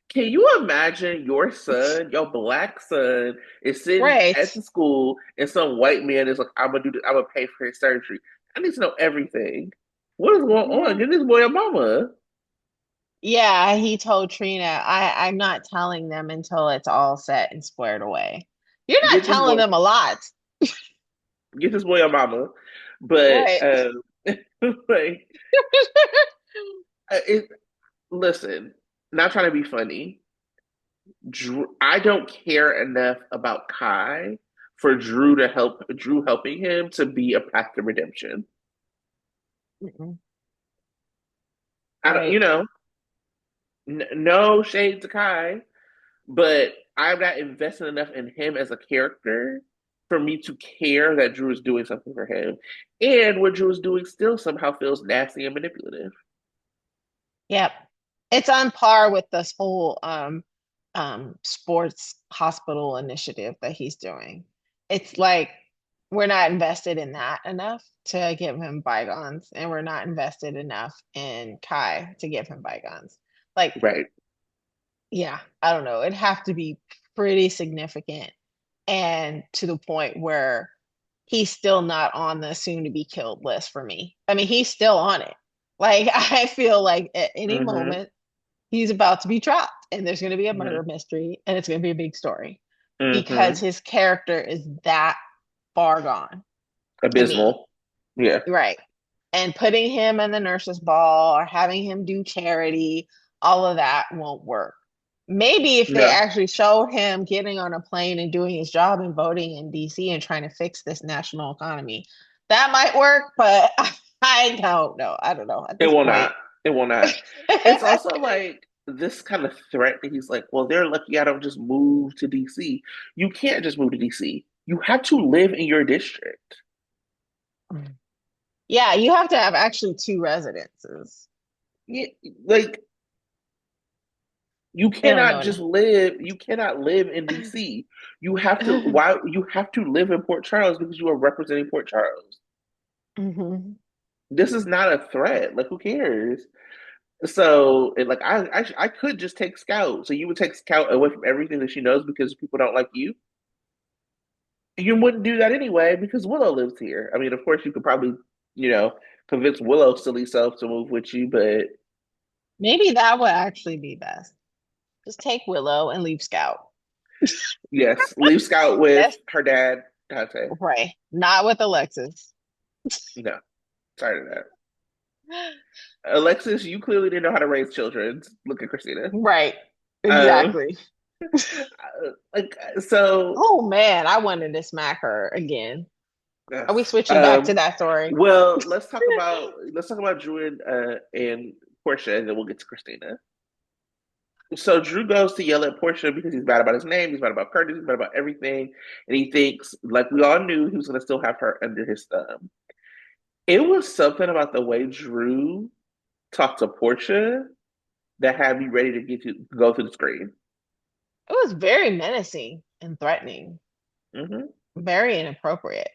Can you imagine your son, your black son, is sitting Right. at the school and some white man is like, I'm gonna do this, I'm gonna pay for his surgery. I need to know everything. What is going on? Yeah. Give this boy a mama. Yeah, he told Trina, I'm not telling them until it's all set and squared away. You're not Get this telling boy them a lot. get this boy a mama. But Right. like it listen, not trying to be funny. I don't care enough about Kai for Drew helping him to be a path to redemption. Mm-mm. I don't, Right. no shade to Kai, but I'm not invested enough in him as a character for me to care that Drew is doing something for him. And what Drew is doing still somehow feels nasty and manipulative. Yep. It's on par with this whole sports hospital initiative that he's doing. It's like we're not invested in that enough to give him bygones, and we're not invested enough in Kai to give him bygones. Like, Right. yeah, I don't know. It'd have to be pretty significant and to the point where he's still not on the soon to be killed list for me. I mean, he's still on it. Like, I feel like at any Mm-hmm. moment he's about to be dropped and there's going to be a Mm-hmm. murder mystery and it's going to be a big story because Mm-hmm. his character is that far gone to me. Abysmal. Yeah. Right. And putting him in the nurse's ball or having him do charity, all of that won't work. Maybe if they No. actually showed him getting on a plane and doing his job and voting in DC and trying to fix this national economy, that might work, but I don't know. I don't know at It this will point. not. It will not. It's also like this kind of threat that he's like, well, they're lucky I don't just move to DC. You can't just move to DC. You have to live in your district. Yeah, you have to have actually two residences. Yeah, like you cannot just Illinois. live. You cannot live in DC. You have to. Why you have to live in Port Charles because you are representing Port Charles. Hmm. This is not a threat. Like who cares? So, and like I could just take Scout. So you would take Scout away from everything that she knows because people don't like you. You wouldn't do that anyway because Willow lives here. I mean, of course, you could probably, you know, convince Willow's silly self to move with you, but Maybe that would actually be best. Just take Willow and leave Scout. yes, leave Scout with That's her dad, Dante. right. Not with Alexis. No, sorry to that. Alexis, you clearly didn't know how to raise children. Look at Christina. Right. Um, Exactly. like so. Oh man, I wanted to smack her again. Are we switching back to Um, that story? well, let's talk about Drew and Porsha, and then we'll get to Christina. So Drew goes to yell at Porsha because he's mad about his name, he's mad about Curtis, he's mad about everything, and he thinks, like we all knew, he was going to still have her under his thumb. It was something about the way Drew talked to Porsha that had me ready to get to go through the screen. It was very menacing and threatening. Hmm. Very inappropriate,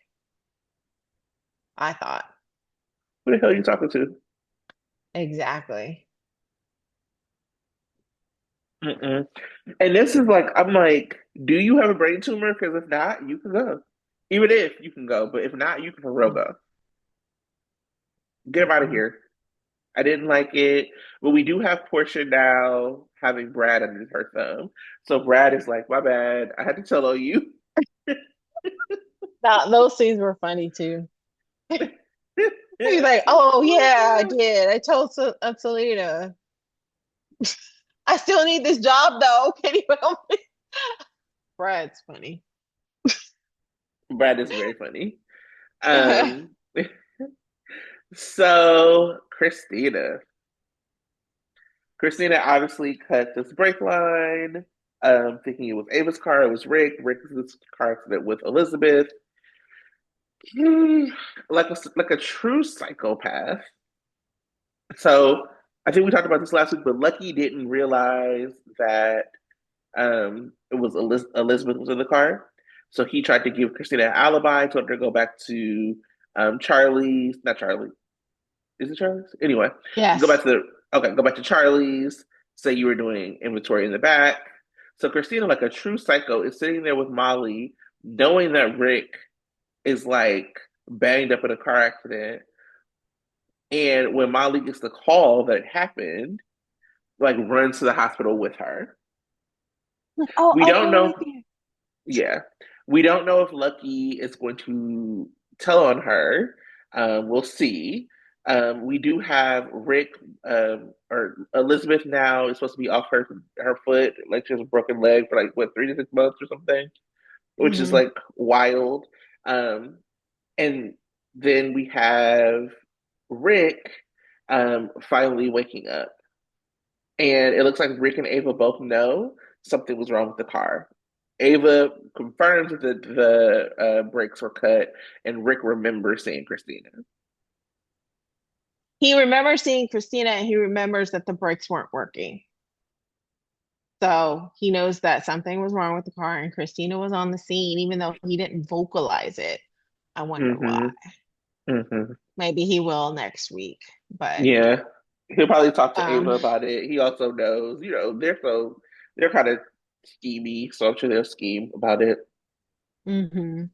I thought. Who the hell are you talking to? Exactly. Mm-mm. And this is like, I'm like, do you have a brain tumor? Because if not, you can go. Even if you can go, but if not, you can for real go. Get him out of Mm-mm. here. I didn't like it, but we do have Portia now having Brad under her thumb. So Brad is like, my bad. I had to tell on you. Now, those scenes were funny too. He's like, "Oh yeah, I did. I told Selena. I still need this job though. Can you help me?" Brad's funny. Brad is very funny. Um, so Christina obviously cut this brake line, thinking it was Ava's car. It was Rick. Rick was this car accident with Elizabeth. Like a true psychopath. So I think we talked about this last week, but Lucky didn't realize that it was Elizabeth was in the car. So he tried to give Christina an alibi, told her to go back to Charlie's, not Charlie. Is it Charlie's? Anyway, go back Yes. to go back to Charlie's, say you were doing inventory in the back. So Christina, like a true psycho, is sitting there with Molly, knowing that Rick is like banged up in a car accident. And when Molly gets the call that it happened, like runs to the hospital with her. Like, oh, We I'll don't go know. with you. Yeah, we don't know if Lucky is going to tell on her. We'll see. We do have Rick or Elizabeth now is supposed to be off her foot, like she has a broken leg for like what 3 to 6 months or something, which is Hmm. like wild. Um, and then we have Rick finally waking up. And it looks like Rick and Ava both know something was wrong with the car. Ava confirms that the brakes were cut, and Rick remembers seeing Christina. He remembers seeing Christina and he remembers that the brakes weren't working. So he knows that something was wrong with the car and Christina was on the scene, even though he didn't vocalize it. I wonder why. Mm-hmm. Mm-hmm. Maybe he will next week. But Yeah, he'll probably talk to Ava um, about it. He also knows, they're kind of schemy, so I'm sure they'll scheme about it. mhm.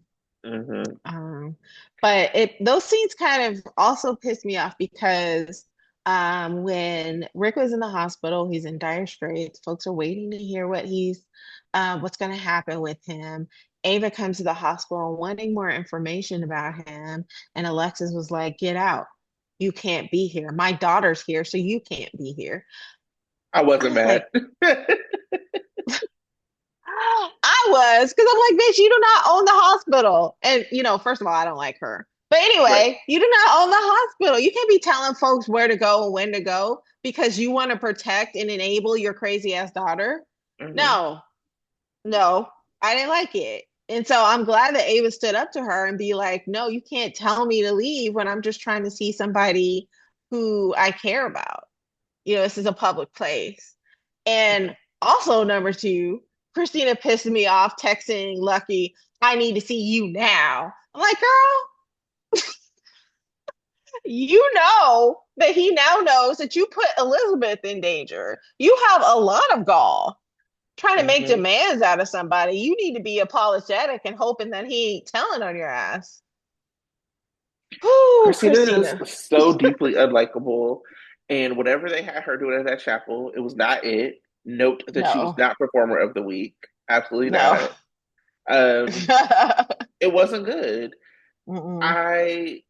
Mm-hmm. Um, but it those scenes kind of also pissed me off because when Rick was in the hospital, he's in dire straits. Folks are waiting to hear what's going to happen with him. Ava comes to the hospital wanting more information about him, and Alexis was like, "Get out! You can't be here. My daughter's here, so you can't be here." I I wasn't was mad. like, I was, because I'm like, bitch, you do not own the hospital. And, first of all, I don't like her. But Right. anyway, you do not own the hospital. You can't be telling folks where to go and when to go because you want to protect and enable your crazy ass daughter. Mm-hmm. No, no, I didn't like it. And so I'm glad that Ava stood up to her and be like, no, you can't tell me to leave when I'm just trying to see somebody who I care about. This is a public place. And also, number two, Christina pissed me off texting Lucky, I need to see you now. I'm like, girl, you know that he now knows that you put Elizabeth in danger. You have a lot of gall trying to make Mm-hmm. demands out of somebody. You need to be apologetic and hoping that he ain't telling on your ass. Whoo, Christina is Christina. so deeply unlikable, and whatever they had her doing at that chapel, it was not it. Note that she was No, not performer of the week. Absolutely no. not. Um, it wasn't good. Mm-mm. I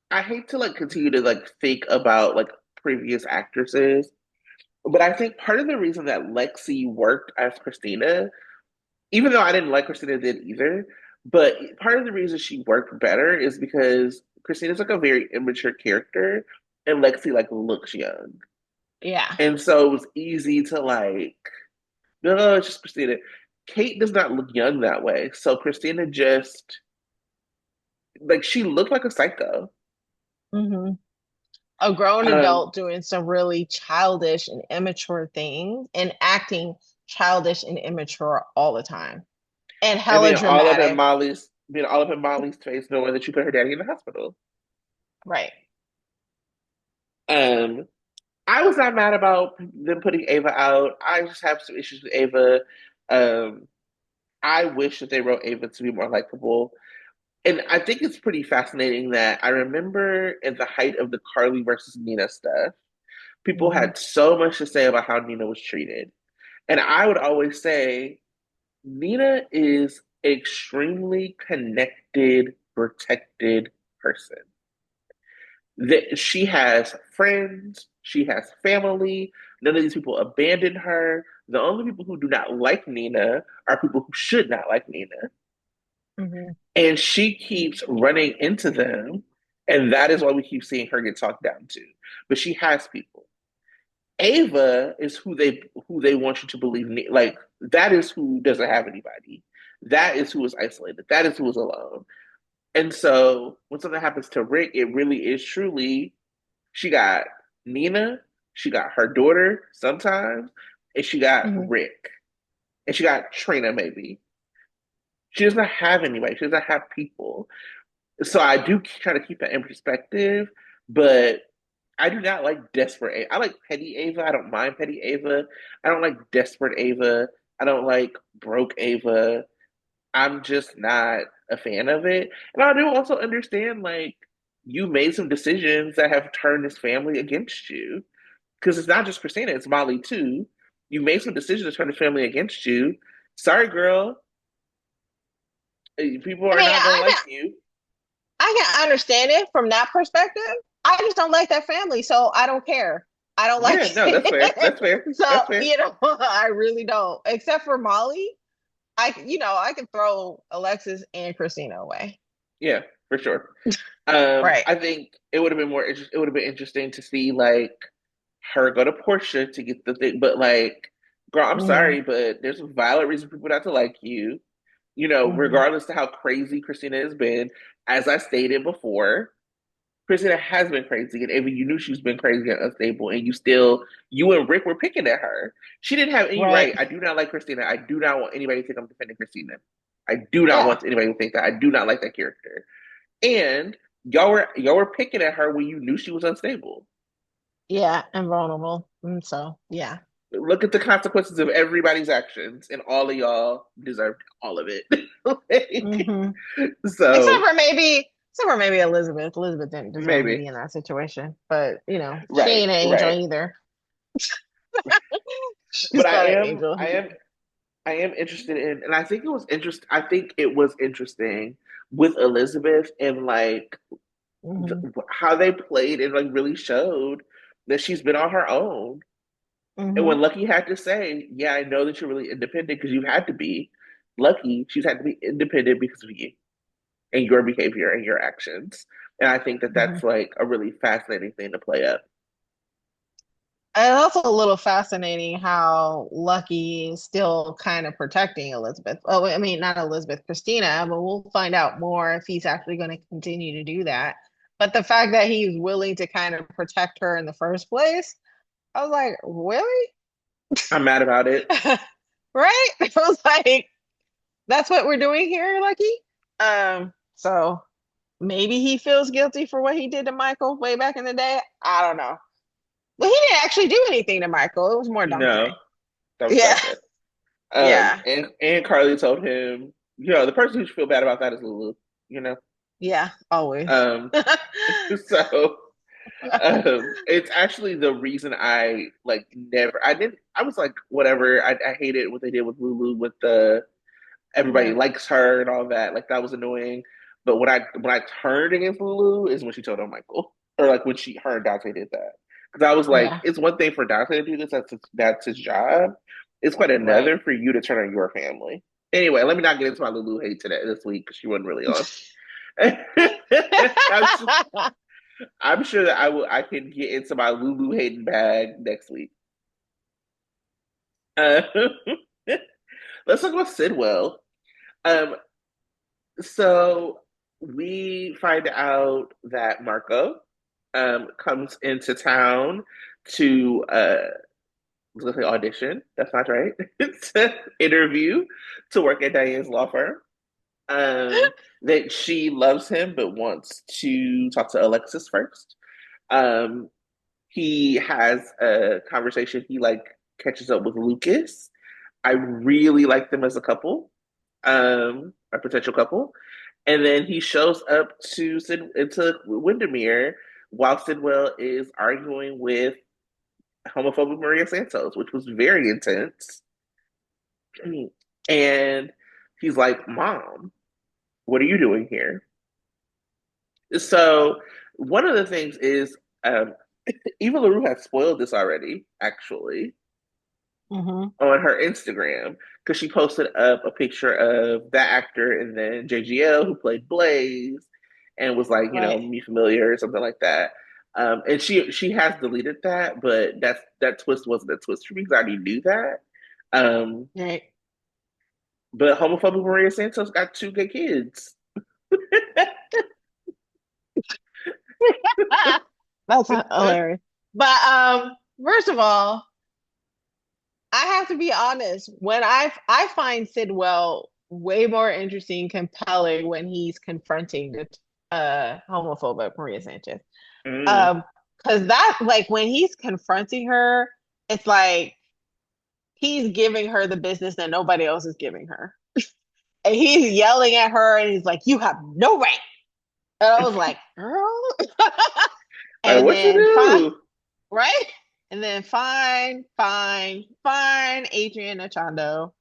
I hate to like continue to like think about like previous actresses, but I think part of the reason that Lexi worked as Christina, even though I didn't like Christina did either, but part of the reason she worked better is because Christina's like a very immature character and Lexi like looks young. Yeah. And so it was easy to like, no, it's just Christina. Kate does not look young that way. So Christina just like she looked like a psycho. Hmm. A grown Um, adult doing some really childish and immature things and acting childish and immature all the time and and hella dramatic. being all up in Molly's face, knowing that she put her daddy in the hospital. Right. Um, I was not mad about them putting Ava out. I just have some issues with Ava. Um, I wish that they wrote Ava to be more likable. And I think it's pretty fascinating that I remember in the height of the Carly versus Nina stuff, people Hmm. had so much to say about how Nina was treated. And I would always say Nina is an extremely connected, protected person. That she has friends, she has family. None of these people abandoned her. The only people who do not like Nina are people who should not like Nina. Hmm. And she keeps running into them. And that is why we keep seeing her get talked down to. But she has people. Ava is who they want you to believe. Like that is who doesn't have anybody. That is who is isolated. That is who is alone. And so when something happens to Rick, it really is truly she got Nina, she got her daughter sometimes, and she got Hmm. Rick, and she got Trina maybe. She does not have anybody. She doesn't have people. So I do try to keep that in perspective, but I do not like desperate Ava. I like petty Ava. I don't mind petty Ava. I don't like desperate Ava. I don't like broke Ava. I'm just not a fan of it. And I do also understand like you made some decisions that have turned this family against you. Because it's not just Christina, it's Molly too. You made some decisions to turn the family against you. Sorry, girl. People I are mean, not gonna like you. I can understand it from that perspective. I just don't like that family, so I don't care. I don't like Yeah, no, that's fair. it. That's fair. So, That's fair. I really don't. Except for Molly, I can throw Alexis and Christina away. Yeah, for sure. Right. I think it would have been more. It would have been interesting to see like her go to Porsha to get the thing, but like, girl, I'm Hmm. sorry, but there's a valid reason for people not to like you. You know, Hmm. regardless of how crazy Christina has been, as I stated before, Christina has been crazy, and Ava, you knew she's been crazy and unstable, and you and Rick were picking at her. She didn't have any Right. right. I do not like Christina. I do not want anybody to think I'm defending Christina. I do not Yeah. want anybody to think that. I do not like that character. And y'all were picking at her when you knew she was unstable. Yeah. And vulnerable. And so, yeah. Look at the consequences of everybody's actions, and all of y'all deserved all of it. Like, Hmm. so Except for maybe Elizabeth. Elizabeth didn't deserve to maybe be in that situation, but she right, ain't an angel right. either. But She's not an angel. I am interested in, and I think it was interest. I think it was interesting with Elizabeth and like Hmm. how they played and like really showed that she's been on her own. And Hmm. when Lucky had to say, "Yeah, I know that you're really independent because you had to be," Lucky, she's had to be independent because of you and your behavior and your actions. And I think that Hmm. that's like a really fascinating thing to play up. And also a little fascinating how Lucky is still kind of protecting Elizabeth. Oh, I mean, not Elizabeth, Christina, but we'll find out more if he's actually going to continue to do that. But the fact that he's willing to kind of protect her in the first place, I was like, really? I'm mad about it. Right? I was like, that's what we're doing here, Lucky. So maybe he feels guilty for what he did to Michael way back in the day. I don't know. But he didn't actually do anything to Michael. It was more No, Dante. that was Yeah. Dante. Yeah. And Carly told him, the person who should feel bad about that is Lulu. You know. Yeah, always. Um, so it's actually the reason I like never. I didn't. I was like, whatever. I hated what they did with Lulu with the everybody Yeah. likes her and all that. Like that was annoying. But when I turned against Lulu is when she told on Michael, or like when her and Dante did that. Because I was like, Yeah. it's one thing for Dante to do this. That's his job. It's quite Right. another for you to turn on your family. Anyway, let me not get into my Lulu hate today this week because she wasn't really on. I'm, I'm sure that I can get into my Lulu hating bag next week. Uh, let's talk about Sidwell. Um, So we find out that Marco comes into town to I was gonna say audition. That's not right. To interview to work at Diane's law firm. Um, that she loves him but wants to talk to Alexis first. Um, he has a conversation. He like catches up with Lucas. I really like them as a couple, a potential couple. And then he shows up to Windermere while Sidwell is arguing with homophobic Maria Santos, which was very intense. And he's like, "Mom, what are you doing here?" So one of the things is Eva LaRue has spoiled this already, actually, Hmm. on her Instagram because she posted up a picture of that actor and then JGL who played Blaze and was like, Right. me familiar or something like that. And she has deleted that, but that twist wasn't a twist for me because I already knew that. Um, Right. but homophobic Maria Santos got two good kids. That's hilarious. But first of all, I have to be honest. When I find Sidwell way more interesting, compelling when he's confronting the homophobic Maria Sanchez. Mm. Um, because that like when he's confronting her, it's like he's giving her the business that nobody else is giving her. And he's yelling at her and he's like, "You have no right." And I was like, "Girl." Like, And what you then fine, do? right? And then fine, Adrian Achando.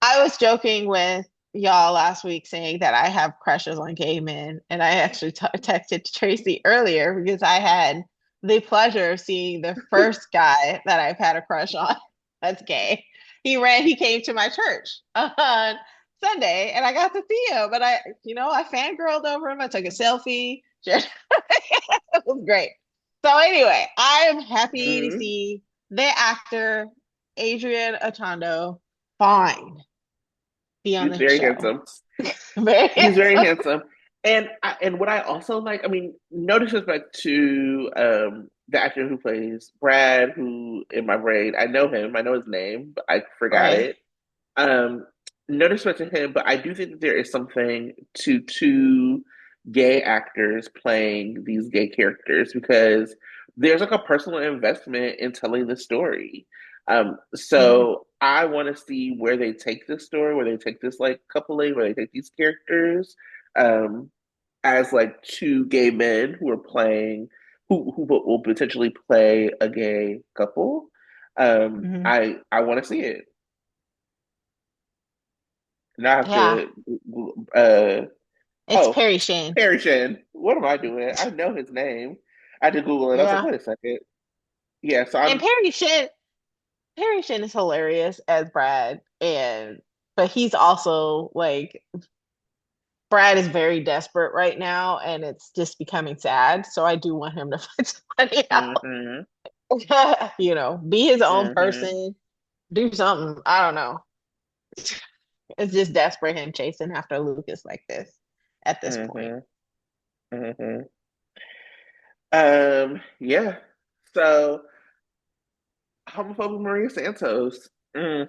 I was joking with y'all last week saying that I have crushes on gay men. And I actually texted Tracy earlier because I had the pleasure of seeing the first guy that I've had a crush on that's gay. He came to my church on Sunday and I got to see him. But I fangirled over him. I took a selfie. It was great. So anyway, I am happy to Mm. see the actor Adrian Achando fine be on He's the very show. handsome. Very He's very handsome. handsome. And what I also like, I mean, no disrespect to the actor who plays Brad, who in my brain, I know him, I know his name, but I forgot Right. it. Um, no disrespect to him, but I do think that there is something to two gay actors playing these gay characters because there's like a personal investment in telling the story. Mhm. So I want to see where they take this story, where they take this like coupling, where they take these characters, um, as like two gay men who are playing, who will potentially play a gay couple. Mhm. I want to see it. Now I have Yeah. to. Uh, It's oh, Perry Shane. Perry Shin. What am I doing? I know his name. I had to Google it. I was like, Yeah. wait a second. Yeah, so And I'm. Perry Shane is hilarious as Brad, and but he's also like Brad is very desperate right now, and it's just becoming sad. So I do want him to find somebody else. Mhm. Be his own Mm-hmm. person, do something. I don't know. It's just desperate him chasing after Lucas like this at this point. Mm-hmm. Mm-hmm. Yeah. So homophobic Maria Santos. Mm.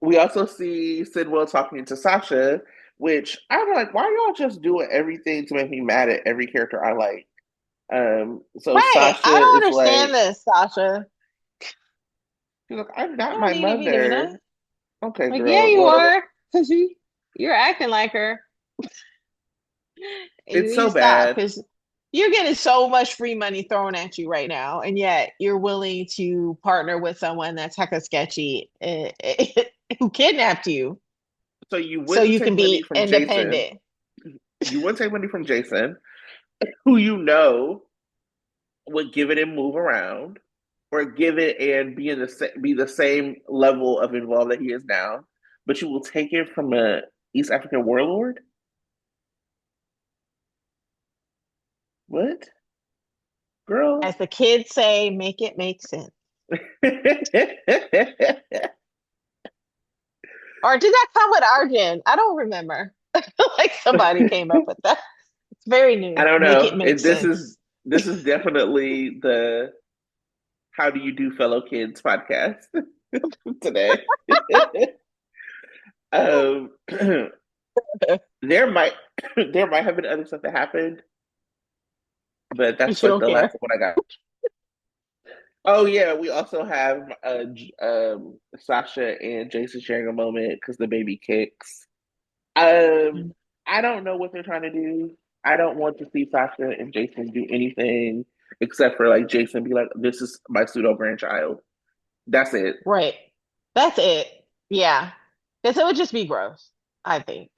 We also see Sidwell talking to Sasha, which I'm like, why y'all just doing everything to make me mad at every character I like? So Right. Sasha I don't is understand like, this, Sasha. she's like, I'm You not don't my need to be doing that. mother. Okay, Like, yeah, girl. you Well, are, because you're acting like her. And you it's need so to stop bad. because you're getting so much free money thrown at you right now, and yet you're willing to partner with someone that's hecka sketchy who kidnapped you So you so wouldn't you take can money be from Jason. independent. You wouldn't take money from Jason, who you know would give it and move around, or give it and be the same level of involved that he is now. But you will take it from a East African warlord. What, girl? As the kids say, make it make sense. Or did that come with Arjun? I don't remember. Like somebody came up with that. It's very I new. don't Make it know. make sense. This is definitely the "How Do You Do, Fellow Kids" podcast today. um, there might there might have been other stuff that happened, but that's But you like don't the last care. of what I got. Oh yeah, we also have Sasha and Jason sharing a moment because the baby kicks. Um, I don't know what they're trying to do. I don't want to see Sasha and Jason do anything except for like Jason be like, "This is my pseudo grandchild." That's it. Right. That's it. Yeah. Because it would just be gross, I think.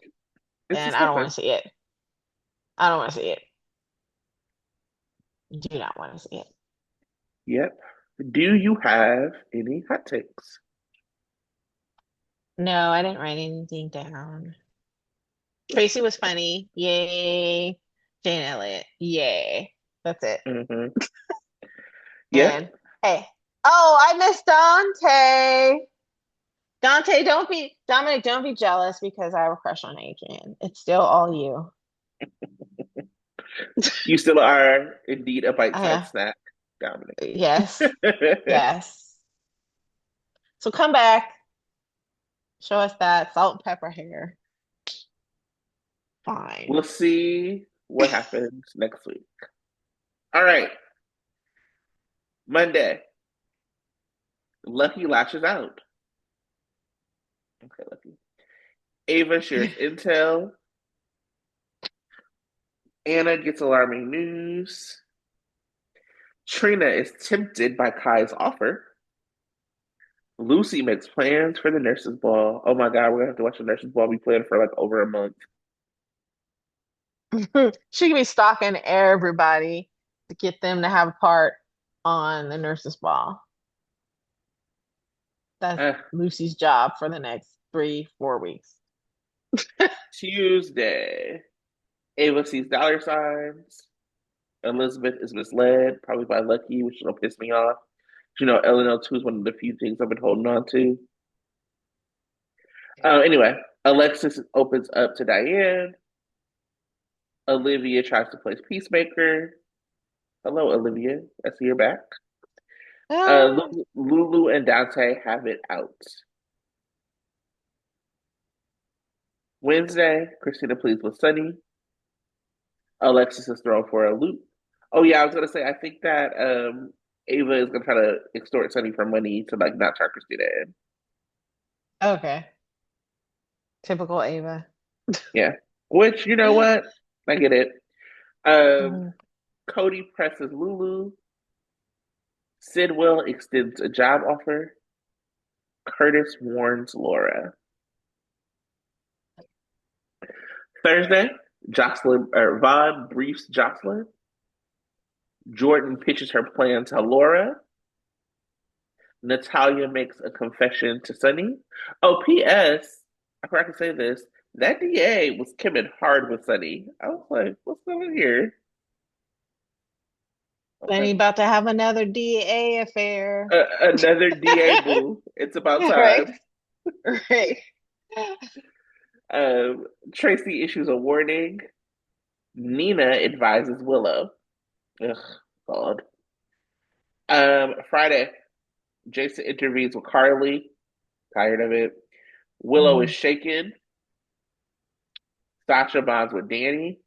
It's And I don't want disgusting. to see it. I don't want to see it. Do not want to see it. Yep. Do you have any hot takes? No, I didn't write anything down. Tracy was funny. Yay. Jane Elliott. Yay. That's it. Mm-hmm. And Yep. hey. Oh, I missed Dante. Dante, don't be Dominic, don't be jealous because I have a crush on Adrian. It's still all you. You still are indeed a bite-sized Uh, snack, Dominic. yes. Yes. So come back. Show us that salt and pepper hair. Fine. We'll see what happens next week. All right. Monday. Lucky lashes out. Okay, Lucky. Ava shares intel. Anna gets alarming news. Trina is tempted by Kai's offer. Lucy makes plans for the nurses' ball. Oh my god, we're gonna have to watch the nurses' ball be planned for like over a month. She could be stalking everybody to get them to have a part on the nurse's ball. That's Uh, Lucy's job for the next 3, 4 weeks. Tuesday. Ava sees dollar signs. Elizabeth is misled, probably by Lucky, which is gonna piss me off. You know, LNL2 is one of the few things I've been holding on to. Anyway, Alexis opens up to Diane. Olivia tries to play peacemaker. Hello, Olivia. I see you're back. Ah, Lulu and Dante have it out. Wednesday, Christina pleads with Sunny. Alexis is thrown for a loop. Oh yeah, I was gonna say I think that Ava is gonna try to extort Sunny for money to like not turn Christina in. okay. Typical Ava. Yeah. Which, you know what? I get it. Um, Mhm. Cody presses Lulu. Sidwell extends a job offer. Curtis warns Laura. Thursday, Jocelyn or Vaughn briefs Jocelyn. Jordan pitches her plan to Laura. Natalia makes a confession to Sunny. Oh, P.S. I forgot to say this. That DA was coming hard with Sunny. I was like, what's going on here? Then Okay. he about to have another DA affair. Another DA boo. It's about Right, time. right. Tracy issues a warning. Nina advises Willow. Ugh, God. Friday, Jason intervenes with Carly. Tired of it. Willow is Mhm. shaken. Sasha bonds with Danny.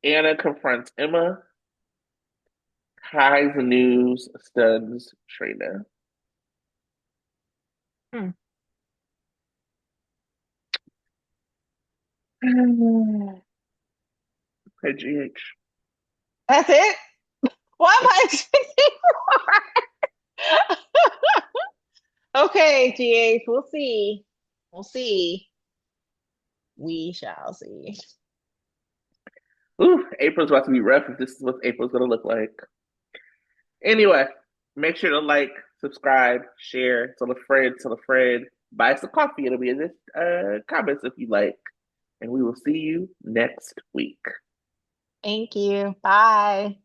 Anna confronts Emma. Hides the news, stuns Trina. Hmm. Hey, GH. That's it? Why am I expecting more? Okay, GH, we'll see. We'll see. We shall see. Ooh, April's about to be rough if this is what April's gonna look like. Anyway, make sure to like, subscribe, share, tell a friend, buy some coffee. It'll be in this comments if you like. And we will see you next week. Thank you. Bye.